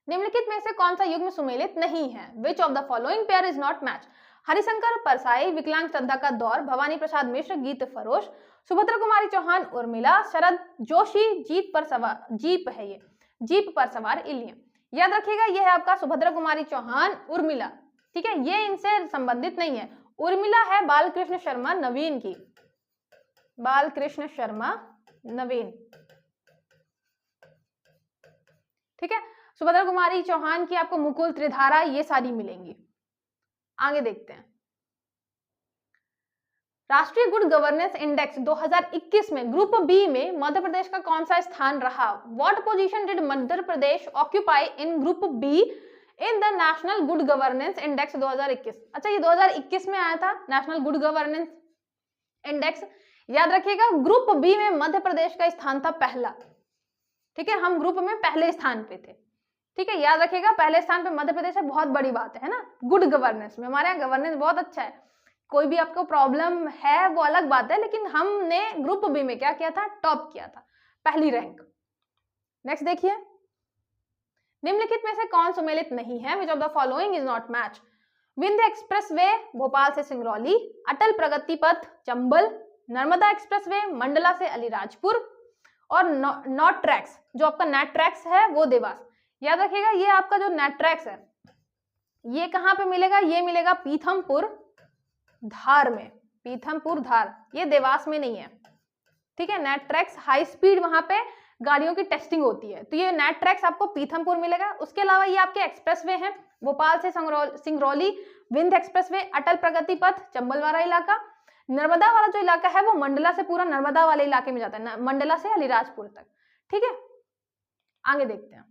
Speaker 1: निम्नलिखित में से कौन सा युग्म सुमेलित नहीं है? Which of the following pair is not match? Harishankar Parsai, विकलांग श्रद्धा का दौर, भवानी प्रसाद मिश्र, गीत फरोश, सुभद्रा कुमारी चौहान, उर्मिला, शरद जोशी, जीप पर सवार, जीप है ये, जीप पर सवार इलियम। याद रखिएगा ये है आपका सुभद्रा कुमारी चौहान, उर्मिला, ठीक है, ये इनसे संबंधित नहीं है। उर्मिला है बालकृष्ण शर्मा नवीन की, बालकृष्ण शर्मा नवीन, ठीक है। सुभद्रा कुमारी चौहान की आपको मुकुल, त्रिधारा, ये सारी मिलेंगी। आगे देखते हैं, राष्ट्रीय गुड गवर्नेंस इंडेक्स 2021 में ग्रुप बी में मध्य प्रदेश का कौन सा स्थान रहा? What position did Madhya Pradesh occupy in group be in the national good governance index 2021। अच्छा, ये 2021 में आया था नेशनल गुड गवर्नेंस इंडेक्स। याद रखिएगा, ग्रुप बी में मध्य प्रदेश का स्थान था पहला। ठीक है, हम ग्रुप में पहले स्थान पे थे। ठीक है, याद रखिएगा, पहले स्थान पे मध्य प्रदेश है, बहुत बड़ी बात है ना। गुड गवर्नेंस में हमारे यहाँ गवर्नेंस बहुत अच्छा है। कोई भी आपको प्रॉब्लम है वो अलग बात है, लेकिन हमने ग्रुप बी में क्या किया था, टॉप किया था, पहली रैंक। नेक्स्ट देखिए, निम्नलिखित में से कौन सुमेलित नहीं है? Which of the following is not match? Vindhya expressway Bhopal से सिंगरौली, अटल प्रगति पथ चंबल, नर्मदा एक्सप्रेसवे मंडला से अलीराजपुर, और नॉट ट्रैक्स जो आपका नेट ट्रैक्स है वो देवास। याद रखिएगा, ये आपका जो नेट ट्रैक्स है ये कहाँ पे मिलेगा? ये मिलेगा पीथमपुर धार में, पीथमपुर धार, ये देवास में नहीं है। ठीक है, नेट ट्रैक्स हाई स्पीड वहां पे गाड़ियों की टेस्टिंग होती है, तो ये नेट ट्रैक्स आपको पीथमपुर मिलेगा। उसके अलावा ये आपके एक्सप्रेसवे हैं, भोपाल से सिंगरौली, विंध्य एक्सप्रेसवे, अटल प्रगति पथ चंबल वाला इलाका, नर्मदा वाला जो इलाका है वो मंडला से पूरा नर्मदा वाले इलाके में जाता है, मंडला से अलीराजपुर तक। ठीक है, आगे देखते हैं।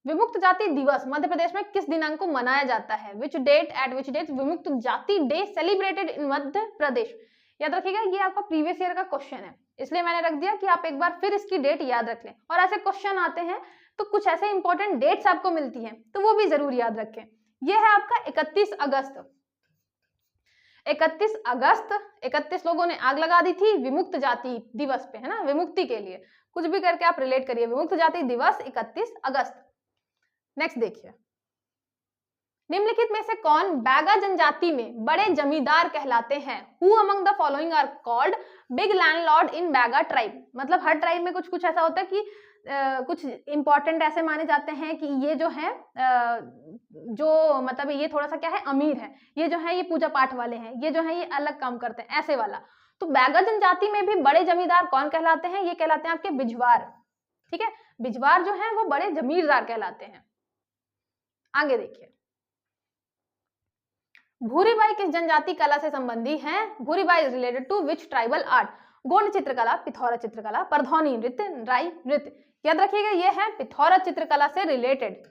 Speaker 1: विमुक्त जाति दिवस मध्य प्रदेश में किस दिनांक को मनाया जाता है? Which date at which date Vimukt Jati day celebrated in Madhya Pradesh? याद रखिएगा, ये आपका प्रीवियस ईयर का क्वेश्चन है, इसलिए मैंने रख दिया कि आप एक बार फिर इसकी डेट याद रख लें। और ऐसे क्वेश्चन आते हैं तो कुछ ऐसे इंपॉर्टेंट डेट्स आपको मिलती हैं तो वो भी जरूर याद रखें। ये है आपका 31 अगस्त। 31 अगस्त 31 लोगों ने आग लगा दी थी विमुक्त जाति दिवस पे, है ना, विमुक्ति के लिए। कुछ भी करके आप रिलेट करिए, विमुक्त जाति दिवस 31 अगस्त। नेक्स्ट देखिए, निम्नलिखित में से कौन बैगा जनजाति में बड़े जमींदार कहलाते हैं? Who among the following are called big landlord in Baiga tribe? मतलब हर ट्राइब में कुछ कुछ ऐसा होता है कि कुछ इंपॉर्टेंट ऐसे माने जाते हैं कि ये जो है जो मतलब ये थोड़ा सा क्या है, अमीर है, ये जो है ये पूजा पाठ वाले हैं, ये जो है ये अलग काम करते हैं, ऐसे वाला। तो बैगा जनजाति में भी बड़े जमींदार कौन कहलाते हैं? ये कहलाते हैं आपके बिजवार। ठीक है, बिजवार जो है वो बड़े जमींदार कहलाते हैं। आगे देखिए, भूरीबाई किस जनजाति कला से संबंधी है? Bhuribai is related to which tribal art? Gond चित्रकला, पिथौरा चित्रकला, परधौनी नृत्य, राई नृत्य। याद रखिएगा, ये है पिथौरा चित्रकला से रिलेटेड।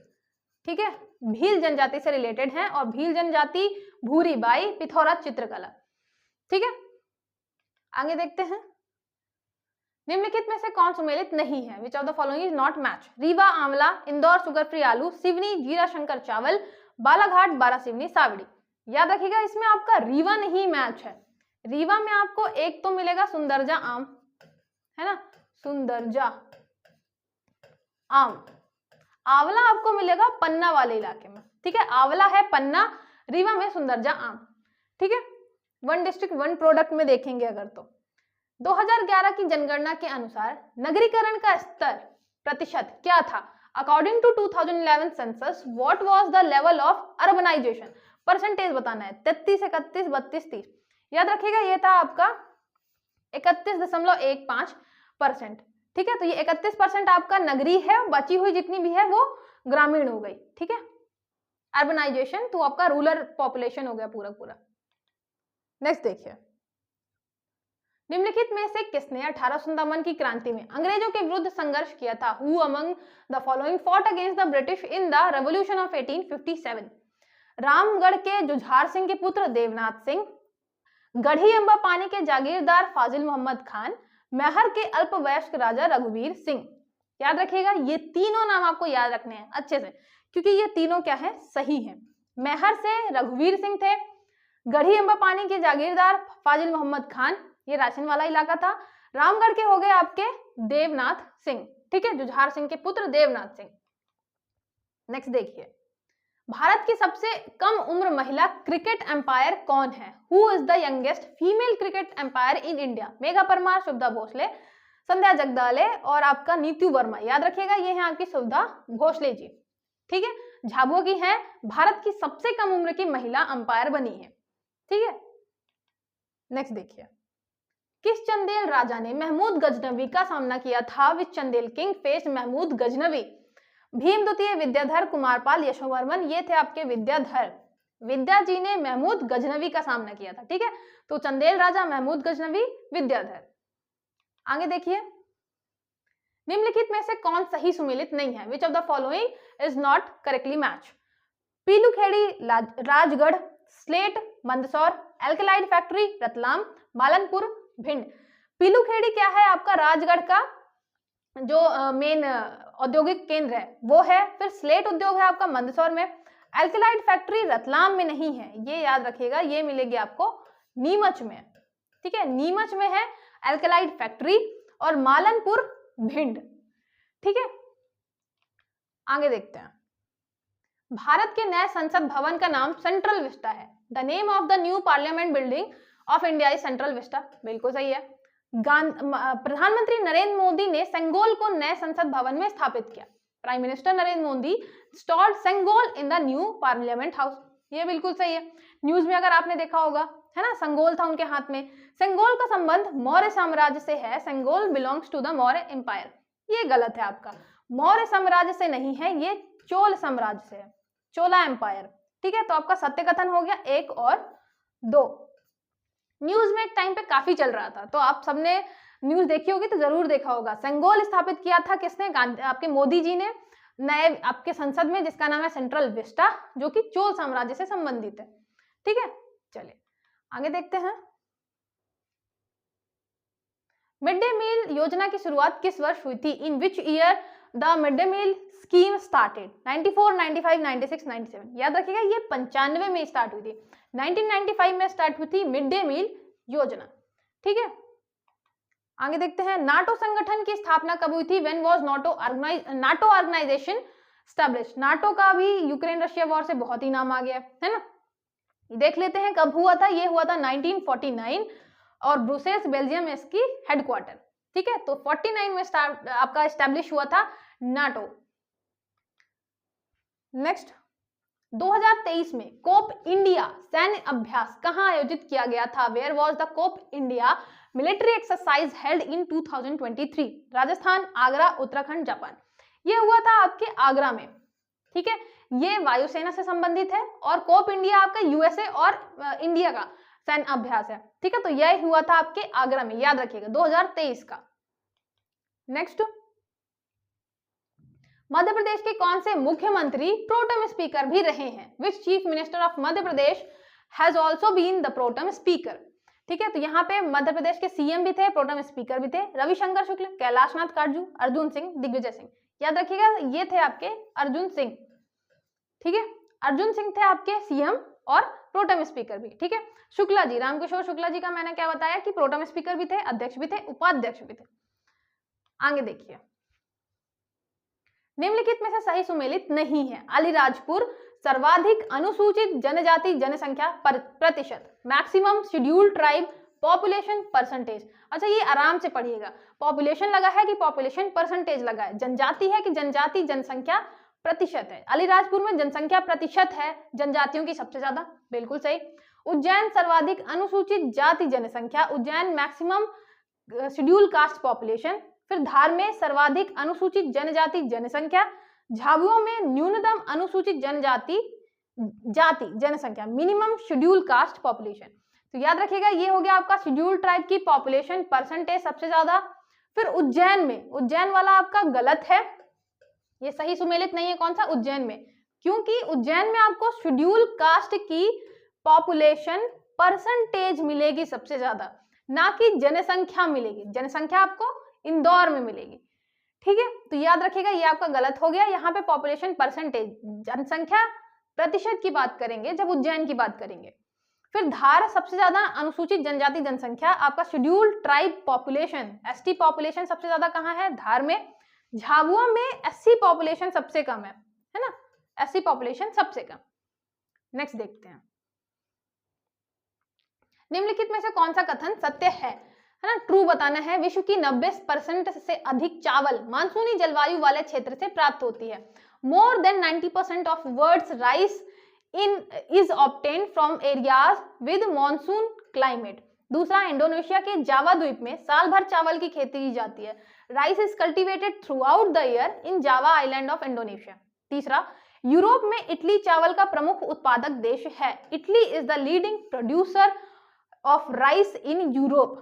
Speaker 1: ठीक है, भील जनजाति से रिलेटेड है, और भील जनजाति, भूरीबाई, पिथौरा चित्रकला। ठीक है, आगे देखते हैं। निम्नलिखित में से कौन सुमेलित नहीं है? Which of the following is not match? Rewa आंवला, इंदौर शुगर फ्री आलू, सिवनी जीरा शंकर चावल, बालाघाट बारासिवनी सावड़ी। याद रखिएगा, इसमें आपका रीवा नहीं मैच है। रीवा में आपको एक तो मिलेगा सुंदरजा आम, है ना, सुंदरजा आम। आंवला आपको मिलेगा पन्ना वाले इलाके में। ठीक है, आंवला है पन्ना, रीवा में सुंदरजा आम। ठीक है, वन डिस्ट्रिक्ट वन प्रोडक्ट में देखेंगे अगर तो 2011 की जनगणना के अनुसार नगरीकरण का स्तर प्रतिशत क्या था? According to 2011 census what was the level of urbanisation? Percentage बताना है, 33, 31, 32, 30। याद रखिएगा, ये था आपका 31.15%। ठीक है, तो ये 31% आपका नगरी है, बची हुई जितनी भी है वो ग्रामीण हो गई। ठीक है, अर्बनाइजेशन तो आपका रूरल पॉपुलेशन हो गया पूरा पूरा। नेक्स्ट देखिए, निम्नलिखित में से किसने 1857 की क्रांति में अंग्रेजों के विरुद्ध संघर्ष किया था? Who among the following fought against the British in the revolution of 1857? Ramgarh के जुझार सिंह के पुत्र देवनाथ सिंह, गढ़ी अंबा पानी के जागीरदार फाजिल मोहम्मद खान, मैहर के अल्पवयस्क राजा रघुवीर सिंह। याद रखिएगा, ये तीनों नाम आपको याद रखने हैं अच्छे से, क्योंकि ये तीनों क्या है, सही है। मैहर से रघुवीर सिंह थे, गढ़ी अंबा पानी के जागीरदार फाजिल मोहम्मद खान, ये राशन वाला इलाका था। रामगढ़ के हो गए आपके देवनाथ सिंह। ठीक है, जुझार सिंह के पुत्र देवनाथ सिंह। नेक्स्ट देखिए, भारत की सबसे कम उम्र महिला क्रिकेट एम्पायर कौन है? Who is the youngest female cricket umpire in India? Megha Parmar, Shubhada Bhosle, Sandhya Jagdale और आपका नीतू वर्मा। याद रखिएगा, ये है आपकी शुभदा भोसले जी। ठीक है, झाबुआ की है, भारत की सबसे कम उम्र की महिला अंपायर बनी है। ठीक है, नेक्स्ट देखिए, किस चंदेल राजा ने महमूद गजनवी का सामना किया था? विच चंदेल किंग फेस्ड महमूद गजनवी? भीम द्वितीय, विद्याधर, कुमारपाल, यशोवर्मन, ये थे आपके विद्याधर। विद्या जी ने महमूद गजनवी का सामना किया था। ठीक है, तो चंदेल राजा, महमूद गजनवी, विद्याधर। आगे देखिए, निम्नलिखित में से कौन सही सुमेलित नहीं है? Which of the following is not correctly match? Pilukhedi Rajgarh, slate Mandsaur, alkaloid factory Ratlam, Malanpur Bhind. Pilukhedi क्या है आपका? राजगढ़ का जो मेन औद्योगिक केंद्र है वो है। फिर स्लेट उद्योग है आपका मंदसौर में। एल्कलाइड फैक्ट्री रतलाम में नहीं है, ये याद रखिएगा, ये मिलेगी आपको नीमच में। ठीक है, नीमच में है एल्कलाइड फैक्ट्री और मालनपुर भिंड। ठीक है, आगे देखते हैं। भारत के नए संसद भवन का नाम सेंट्रल विस्टा है। The name of the new parliament building of India is central Vista. बिल्कुल सही है। प्रधानमंत्री नरेंद्र मोदी ने सेंगोल को नए संसद भवन में स्थापित किया। Prime minister Narendra Modi installed Sengol in the new parliament house. ये बिल्कुल सही है। न्यूज में अगर आपने देखा होगा, है ना, सेंगोल था उनके हाथ में। सेंगोल का संबंध मौर्य साम्राज्य से है। Sengol belongs to the Maurya empire. ये गलत है आपका, मौर्य साम्राज्य से नहीं है, ये चोल साम्राज्य से है, चोला एम्पायर। ठीक है, तो आपका सत्य कथन हो गया 1 और 2। न्यूज में एक टाइम पे काफी चल रहा था, तो आप सबने न्यूज देखी होगी तो जरूर देखा होगा। सेंगोल स्थापित किया था किसने? आपके मोदी जी ने नए आपके संसद में, जिसका नाम है सेंट्रल विस्टा, जो कि चोल साम्राज्य से संबंधित है। ठीक है, चलिए आगे देखते हैं। मिड डे मील योजना की शुरुआत किस वर्ष हुई थी? In which year the mid day meal scheme started? 94, 95, 96, 97। याद रखिएगा, ये 95 में स्टार्ट हुई थी। 1995 में स्टार्ट हुई थी मिड डे मील योजना। ठीक है, आगे देखते हैं। नाटो संगठन की स्थापना कब हुई थी? When was NATO organization established? NATO का भी यूक्रेन रशिया वॉर से बहुत ही नाम आ गया है ना। देख लेते हैं कब हुआ था। ये हुआ था 1949 और ब्रुसेल्स बेल्जियम इसकी हेडक्वार्टर। ठीक है, तो 49 में आपका एस्टैब्लिश हुआ था नाटो। नेक्स्ट, 2023 में कोप इंडिया सैन्य अभ्यास कहां आयोजित किया गया था? Where was the Cope India military exercise held in 2023? Rajasthan, Agra, Uttarakhand, Japan. ये हुआ था आपके आगरा में। ठीक है, ये वायुसेना से संबंधित है और कोप इंडिया आपका यूएसए और इंडिया का सैन्य अभ्यास है। ठीक है, तो यह हुआ था आपके आगरा में, याद रखिएगा, 2023 का। नेक्स्ट, मध्य प्रदेश के कौन से मुख्यमंत्री प्रोटेम स्पीकर भी रहे हैं? Which chief minister of Madhya Pradesh has also been the protem speaker? ठीक है, तो यहाँ पे मध्य प्रदेश के सीएम भी थे, प्रोटेम स्पीकर भी थे। रविशंकर शुक्ल, कैलाशनाथ काटजू, अर्जुन सिंह, दिग्विजय सिंह। याद रखिएगा, ये थे आपके अर्जुन सिंह। ठीक है, अर्जुन सिंह थे आपके सीएम और प्रोटेम स्पीकर भी। ठीक है, शुक्ला जी, रामकिशोर शुक्ला जी का मैंने क्या बताया कि प्रोटेम स्पीकर भी थे, अध्यक्ष भी थे, उपाध्यक्ष भी थे। आगे देखिए, निम्नलिखित में से सही सुमेलित नहीं है। अलीराजपुर सर्वाधिक अनुसूचित जनजाति जनसंख्या प्रतिशत, maximum scheduled tribe population percentage. अच्छा, ये आराम से पढ़िएगा, पॉपुलेशन लगा है कि पॉपुलेशन परसेंटेज लगा है, जनजाति है कि जनजाति जनसंख्या प्रतिशत है। अलीराजपुर में जनसंख्या प्रतिशत है जनजातियों की सबसे ज्यादा, बिल्कुल सही। उज्जैन सर्वाधिक अनुसूचित जाति जनसंख्या, Ujjain maximum schedule caste population. फिर धार में सर्वाधिक अनुसूचित जनजाति जनसंख्या, झाबुआ में न्यूनतम अनुसूचित जनजाति जनसंख्या, मिनिमम शेड्यूल कास्ट पॉपुलेशन। तो याद रखिएगा, ये हो गया आपका शेड्यूल ट्राइब की पॉपुलेशन परसेंटेज सबसे ज्यादा। फिर उज्जैन में, उज्जैन वाला आपका गलत है, ये सही सुमेलित नहीं है। कौन सा? उज्जैन में, क्योंकि उज्जैन में आपको शेड्यूल कास्ट की पॉपुलेशन परसेंटेज मिलेगी सबसे ज्यादा, ना कि जनसंख्या मिलेगी। जनसंख्या आपको इंदौर में मिलेगी। ठीक है, तो याद रखिएगा, ये आपका गलत हो गया। यहाँ पे पॉपुलेशन परसेंटेज, जनसंख्या प्रतिशत की बात करेंगे जब उज्जैन की बात करेंगे। फिर धार सबसे ज्यादा अनुसूचित जनजाति जनसंख्या, आपका schedule tribe population, ST population सबसे ज्यादा कहाँ है? धार में। झाबुआ में एससी पॉपुलेशन सबसे कम है ना, एससी पॉपुलेशन सबसे कम। नेक्स्ट देखते हैं, निम्नलिखित में से कौन सा कथन सत्य है ना? ट्रू बताना है। विश्व की 90% से अधिक चावल मानसूनी जलवायु वाले क्षेत्र से प्राप्त होती है। More than 90% of world's rice is obtained from areas with monsoon climate. दूसरा, इंडोनेशिया के जावा द्वीप में साल भर चावल की खेती की जाती है। Rice is cultivated through out the year in Java island of Indonesia. तीसरा, यूरोप में इटली चावल का प्रमुख उत्पादक देश है। Italy is the leading producer of rice in Europe.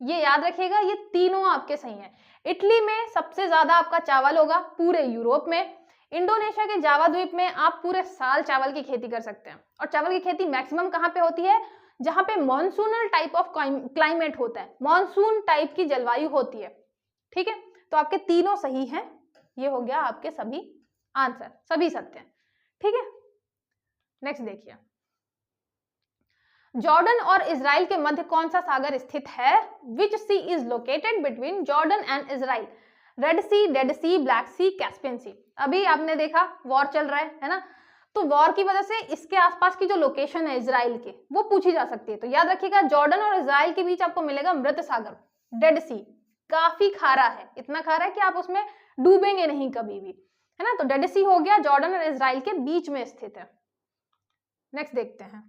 Speaker 1: ये याद रखिएगा, ये तीनों आपके सही हैं। इटली में सबसे ज्यादा आपका चावल होगा पूरे यूरोप में। इंडोनेशिया के जावा द्वीप में आप पूरे साल चावल की खेती कर सकते हैं। और चावल की खेती मैक्सिमम कहाँ पे होती है? जहां पे मॉनसूनल टाइप ऑफ क्लाइमेट होता है, मॉनसून टाइप की जलवायु होती है। ठीक है, तो आपके तीनों सही हैं। ये हो गया आपके सभी आंसर, सभी सत्य हैं। ठीक है, नेक्स्ट देखिए, जॉर्डन और इजराइल के मध्य कौन सा सागर स्थित है? Which sea is located between Jordan and Israel? Red sea, dead sea, black sea, Caspian sea. अभी आपने देखा वॉर चल रहा है ना, तो वॉर की वजह से इसके आसपास की जो लोकेशन है इजराइल की, वो पूछी जा सकती है। तो याद रखिएगा, जॉर्डन और इजराइल के बीच आपको मिलेगा मृत सागर, डेड सी। काफी खारा है, इतना खारा है कि आप उसमें डूबेंगे नहीं कभी भी, है ना। तो डेड सी हो गया, जॉर्डन और इजराइल के बीच में स्थित है। नेक्स्ट देखते हैं,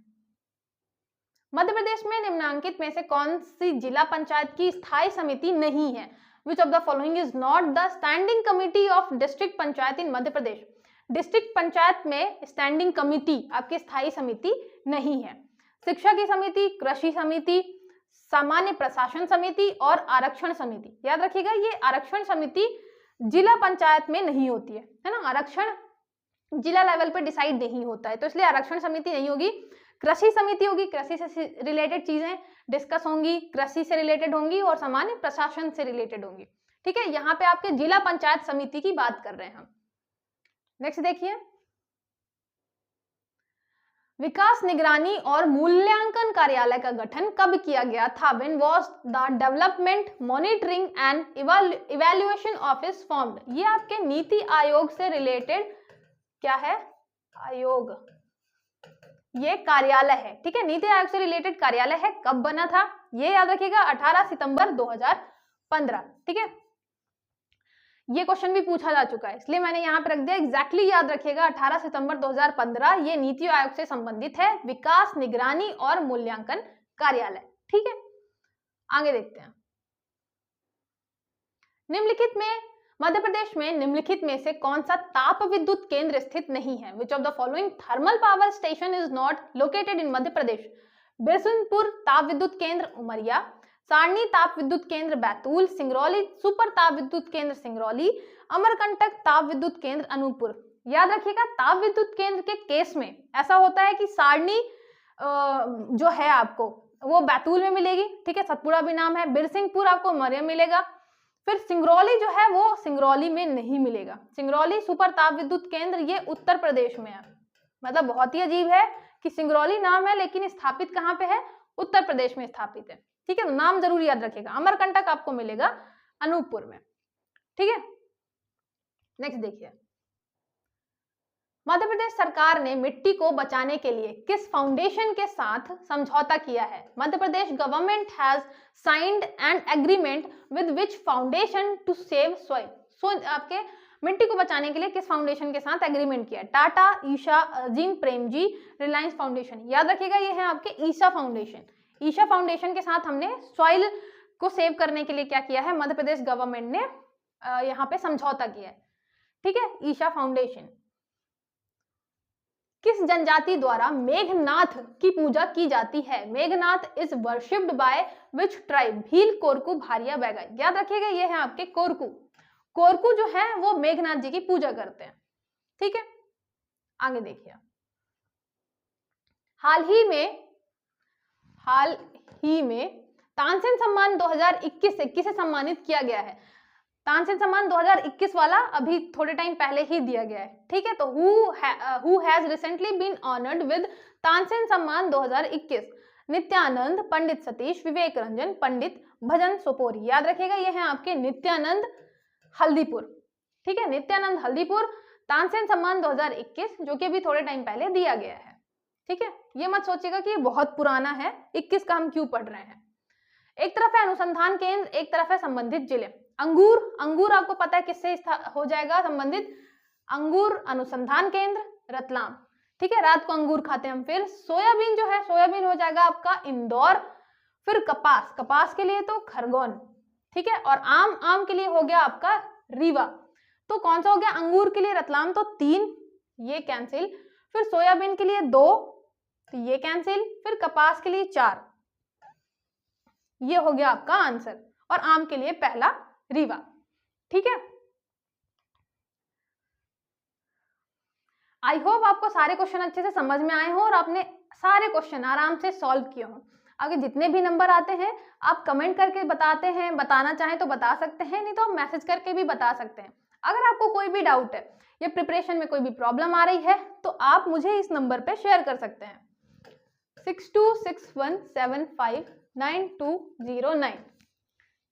Speaker 1: मध्य प्रदेश में निम्नांकित में से कौन सी जिला पंचायत की स्थायी समिति नहीं है? Which of the following is not the standing committee of district panchayat in Madhya Pradesh? District panchayat में स्टैंडिंग कमिटी आपकी स्थायी समिति नहीं है। शिक्षा की समिति, कृषि समिति, सामान्य प्रशासन समिति और आरक्षण समिति। याद रखिएगा, ये आरक्षण समिति जिला पंचायत में नहीं होती है ना। आरक्षण जिला लेवल पर डिसाइड नहीं होता है, तो इसलिए आरक्षण समिति नहीं होगी। कृषि समिति होगी, कृषि से रिलेटेड चीजें डिस्कस होंगी, कृषि से रिलेटेड होंगी और सामान्य प्रशासन से रिलेटेड होंगी। ठीक है, यहाँ पे आपके जिला पंचायत समिति की बात कर रहे हैं हम। नेक्स्ट देखिए, विकास निगरानी और मूल्यांकन कार्यालय का गठन कब किया गया था? When was the Development Monitoring and Evaluation Office formed? ये आपके नीति आयोग से रिलेटेड क्या है? आयोग, ये कार्यालय है। ठीक है, नीति आयोग से रिलेटेड कार्यालय है। कब बना था ये याद रखिएगा, 18 सितंबर 2015। ठीक है, ये क्वेश्चन भी पूछा जा चुका है, इसलिए मैंने यहाँ पे रख दिया। एग्जैक्टली याद रखिएगा, 18 सितंबर 2015 ये नीति आयोग से संबंधित है, विकास निगरानी और मूल्यांकन कार्यालय। ठीक है, आगे देखते हैं, निम्नलिखित में मध्य प्रदेश में निम्नलिखित में से कौन सा ताप विद्युत केंद्र स्थित नहीं है? Which of the following thermal power station is not located in Madhya Pradesh? Birsinghpur ताप विद्युत केंद्र उमरिया, सारणी ताप विद्युत केंद्र बैतूल, सिंगरौली सुपर ताप विद्युत केंद्र सिंगरौली, अमरकंटक ताप विद्युत केंद्र अनूपपुर। याद रखिएगा, ताप विद्युत केंद्र के केस में ऐसा होता है कि सारणी जो है आपको वो बैतूल में मिलेगी। ठीक है, सतपुड़ा भी नाम है। बिरसिंहपुर आपको उमरिया मिलेगा। फिर सिंगरौली जो है वो सिंगरौली में नहीं मिलेगा। सिंगरौली सुपर ताप विद्युत केंद्र ये उत्तर प्रदेश में है। मतलब बहुत ही अजीब है कि सिंगरौली नाम है लेकिन स्थापित कहाँ पे है? उत्तर प्रदेश में स्थापित है। ठीक है, नाम जरूर याद रखेगा। अमरकंटक आपको मिलेगा अनूपपुर में। ठीक है, नेक्स्ट देखिए, मध्य प्रदेश सरकार ने मिट्टी को बचाने के लिए किस फाउंडेशन के साथ समझौता किया है? Madhya Pradesh government has signed an agreement with which foundation to save soil? So आपके मिट्टी को बचाने के लिए किस फाउंडेशन के साथ एग्रीमेंट किया? टाटा, ईशा, अजीम प्रेमजी, रिलायंस फाउंडेशन। याद रखिएगा, ये है आपके ईशा फाउंडेशन। ईशा फाउंडेशन के साथ हमने सॉइल को सेव करने के लिए क्या किया है? मध्य प्रदेश गवर्नमेंट ने यहाँ पे समझौता किया है। ठीक है, ईशा फाउंडेशन। किस जनजाति द्वारा मेघनाथ की पूजा की जाती है? Meghnath is worshipped by which tribe? Bhil, Korku, Bharia, Baiga. याद रखिएगा, ये है आपके कोरकू। कोरकू जो है वो मेघनाथ जी की पूजा करते हैं। ठीक है, आगे देखिए, हाल ही में तानसेन सम्मान 2021 से किसे सम्मानित किया गया है? तानसेन सम्मान 2021 वाला अभी थोड़े टाइम पहले ही दिया गया है। ठीक है, तो who has recently been honoured with Tansen सम्मान 2021? नित्यानंद, पंडित सतीश, विवेक रंजन, पंडित भजन सोपोरी। याद रखिएगा, ये हैं आपके नित्यानंद हल्दीपुर। ठीक है, नित्यानंद हल्दीपुर, तानसेन सम्मान 2021 जो कि अभी थोड़े टाइम पहले दिया गया है। ठीक है, ये मत सोचिएगा कि ये बहुत पुराना है, 21 का हम क्यों पढ़ रहे हैं। एक तरफ है अनुसंधान केंद्र, एक तरफ है संबंधित जिले। अंगूर आपको पता है किससे हो जाएगा संबंधित? अंगूर अनुसंधान केंद्र रतलाम। ठीक है, रात को अंगूर खाते हैं हम। फिर सोयाबीन जो है, सोयाबीन हो जाएगा आपका इंदौर। फिर कपास के लिए तो खरगोन। ठीक है, और आम के लिए हो गया आपका रीवा। तो कौन सा हो गया? अंगूर के लिए रतलाम, तो 3 ये कैंसिल। फिर सोयाबीन के लिए 2 तो ये कैंसिल। फिर कपास के लिए 4। ये हो गया आपका आंसर, और आम के लिए पहला रीवा। ठीक है, आई होप आपको सारे क्वेश्चन अच्छे से समझ में आए हो और आपने सारे क्वेश्चन आराम से सॉल्व किए हो। आगे जितने भी नंबर आते हैं आप कमेंट करके बताते हैं, बताना चाहें तो बता सकते हैं, नहीं तो आप मैसेज करके भी बता सकते हैं। अगर आपको कोई भी डाउट है या प्रिपरेशन में कोई भी प्रॉब्लम आ रही है तो आप मुझे इस नंबर पे शेयर कर सकते हैं 6261759209।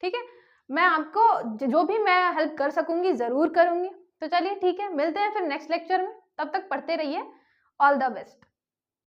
Speaker 1: ठीक है, मैं आपको जो भी मैं हेल्प कर सकूंगी जरूर करूंगी। तो चलिए ठीक है, मिलते हैं फिर नेक्स्ट लेक्चर में, तब तक पढ़ते रहिए। All the best.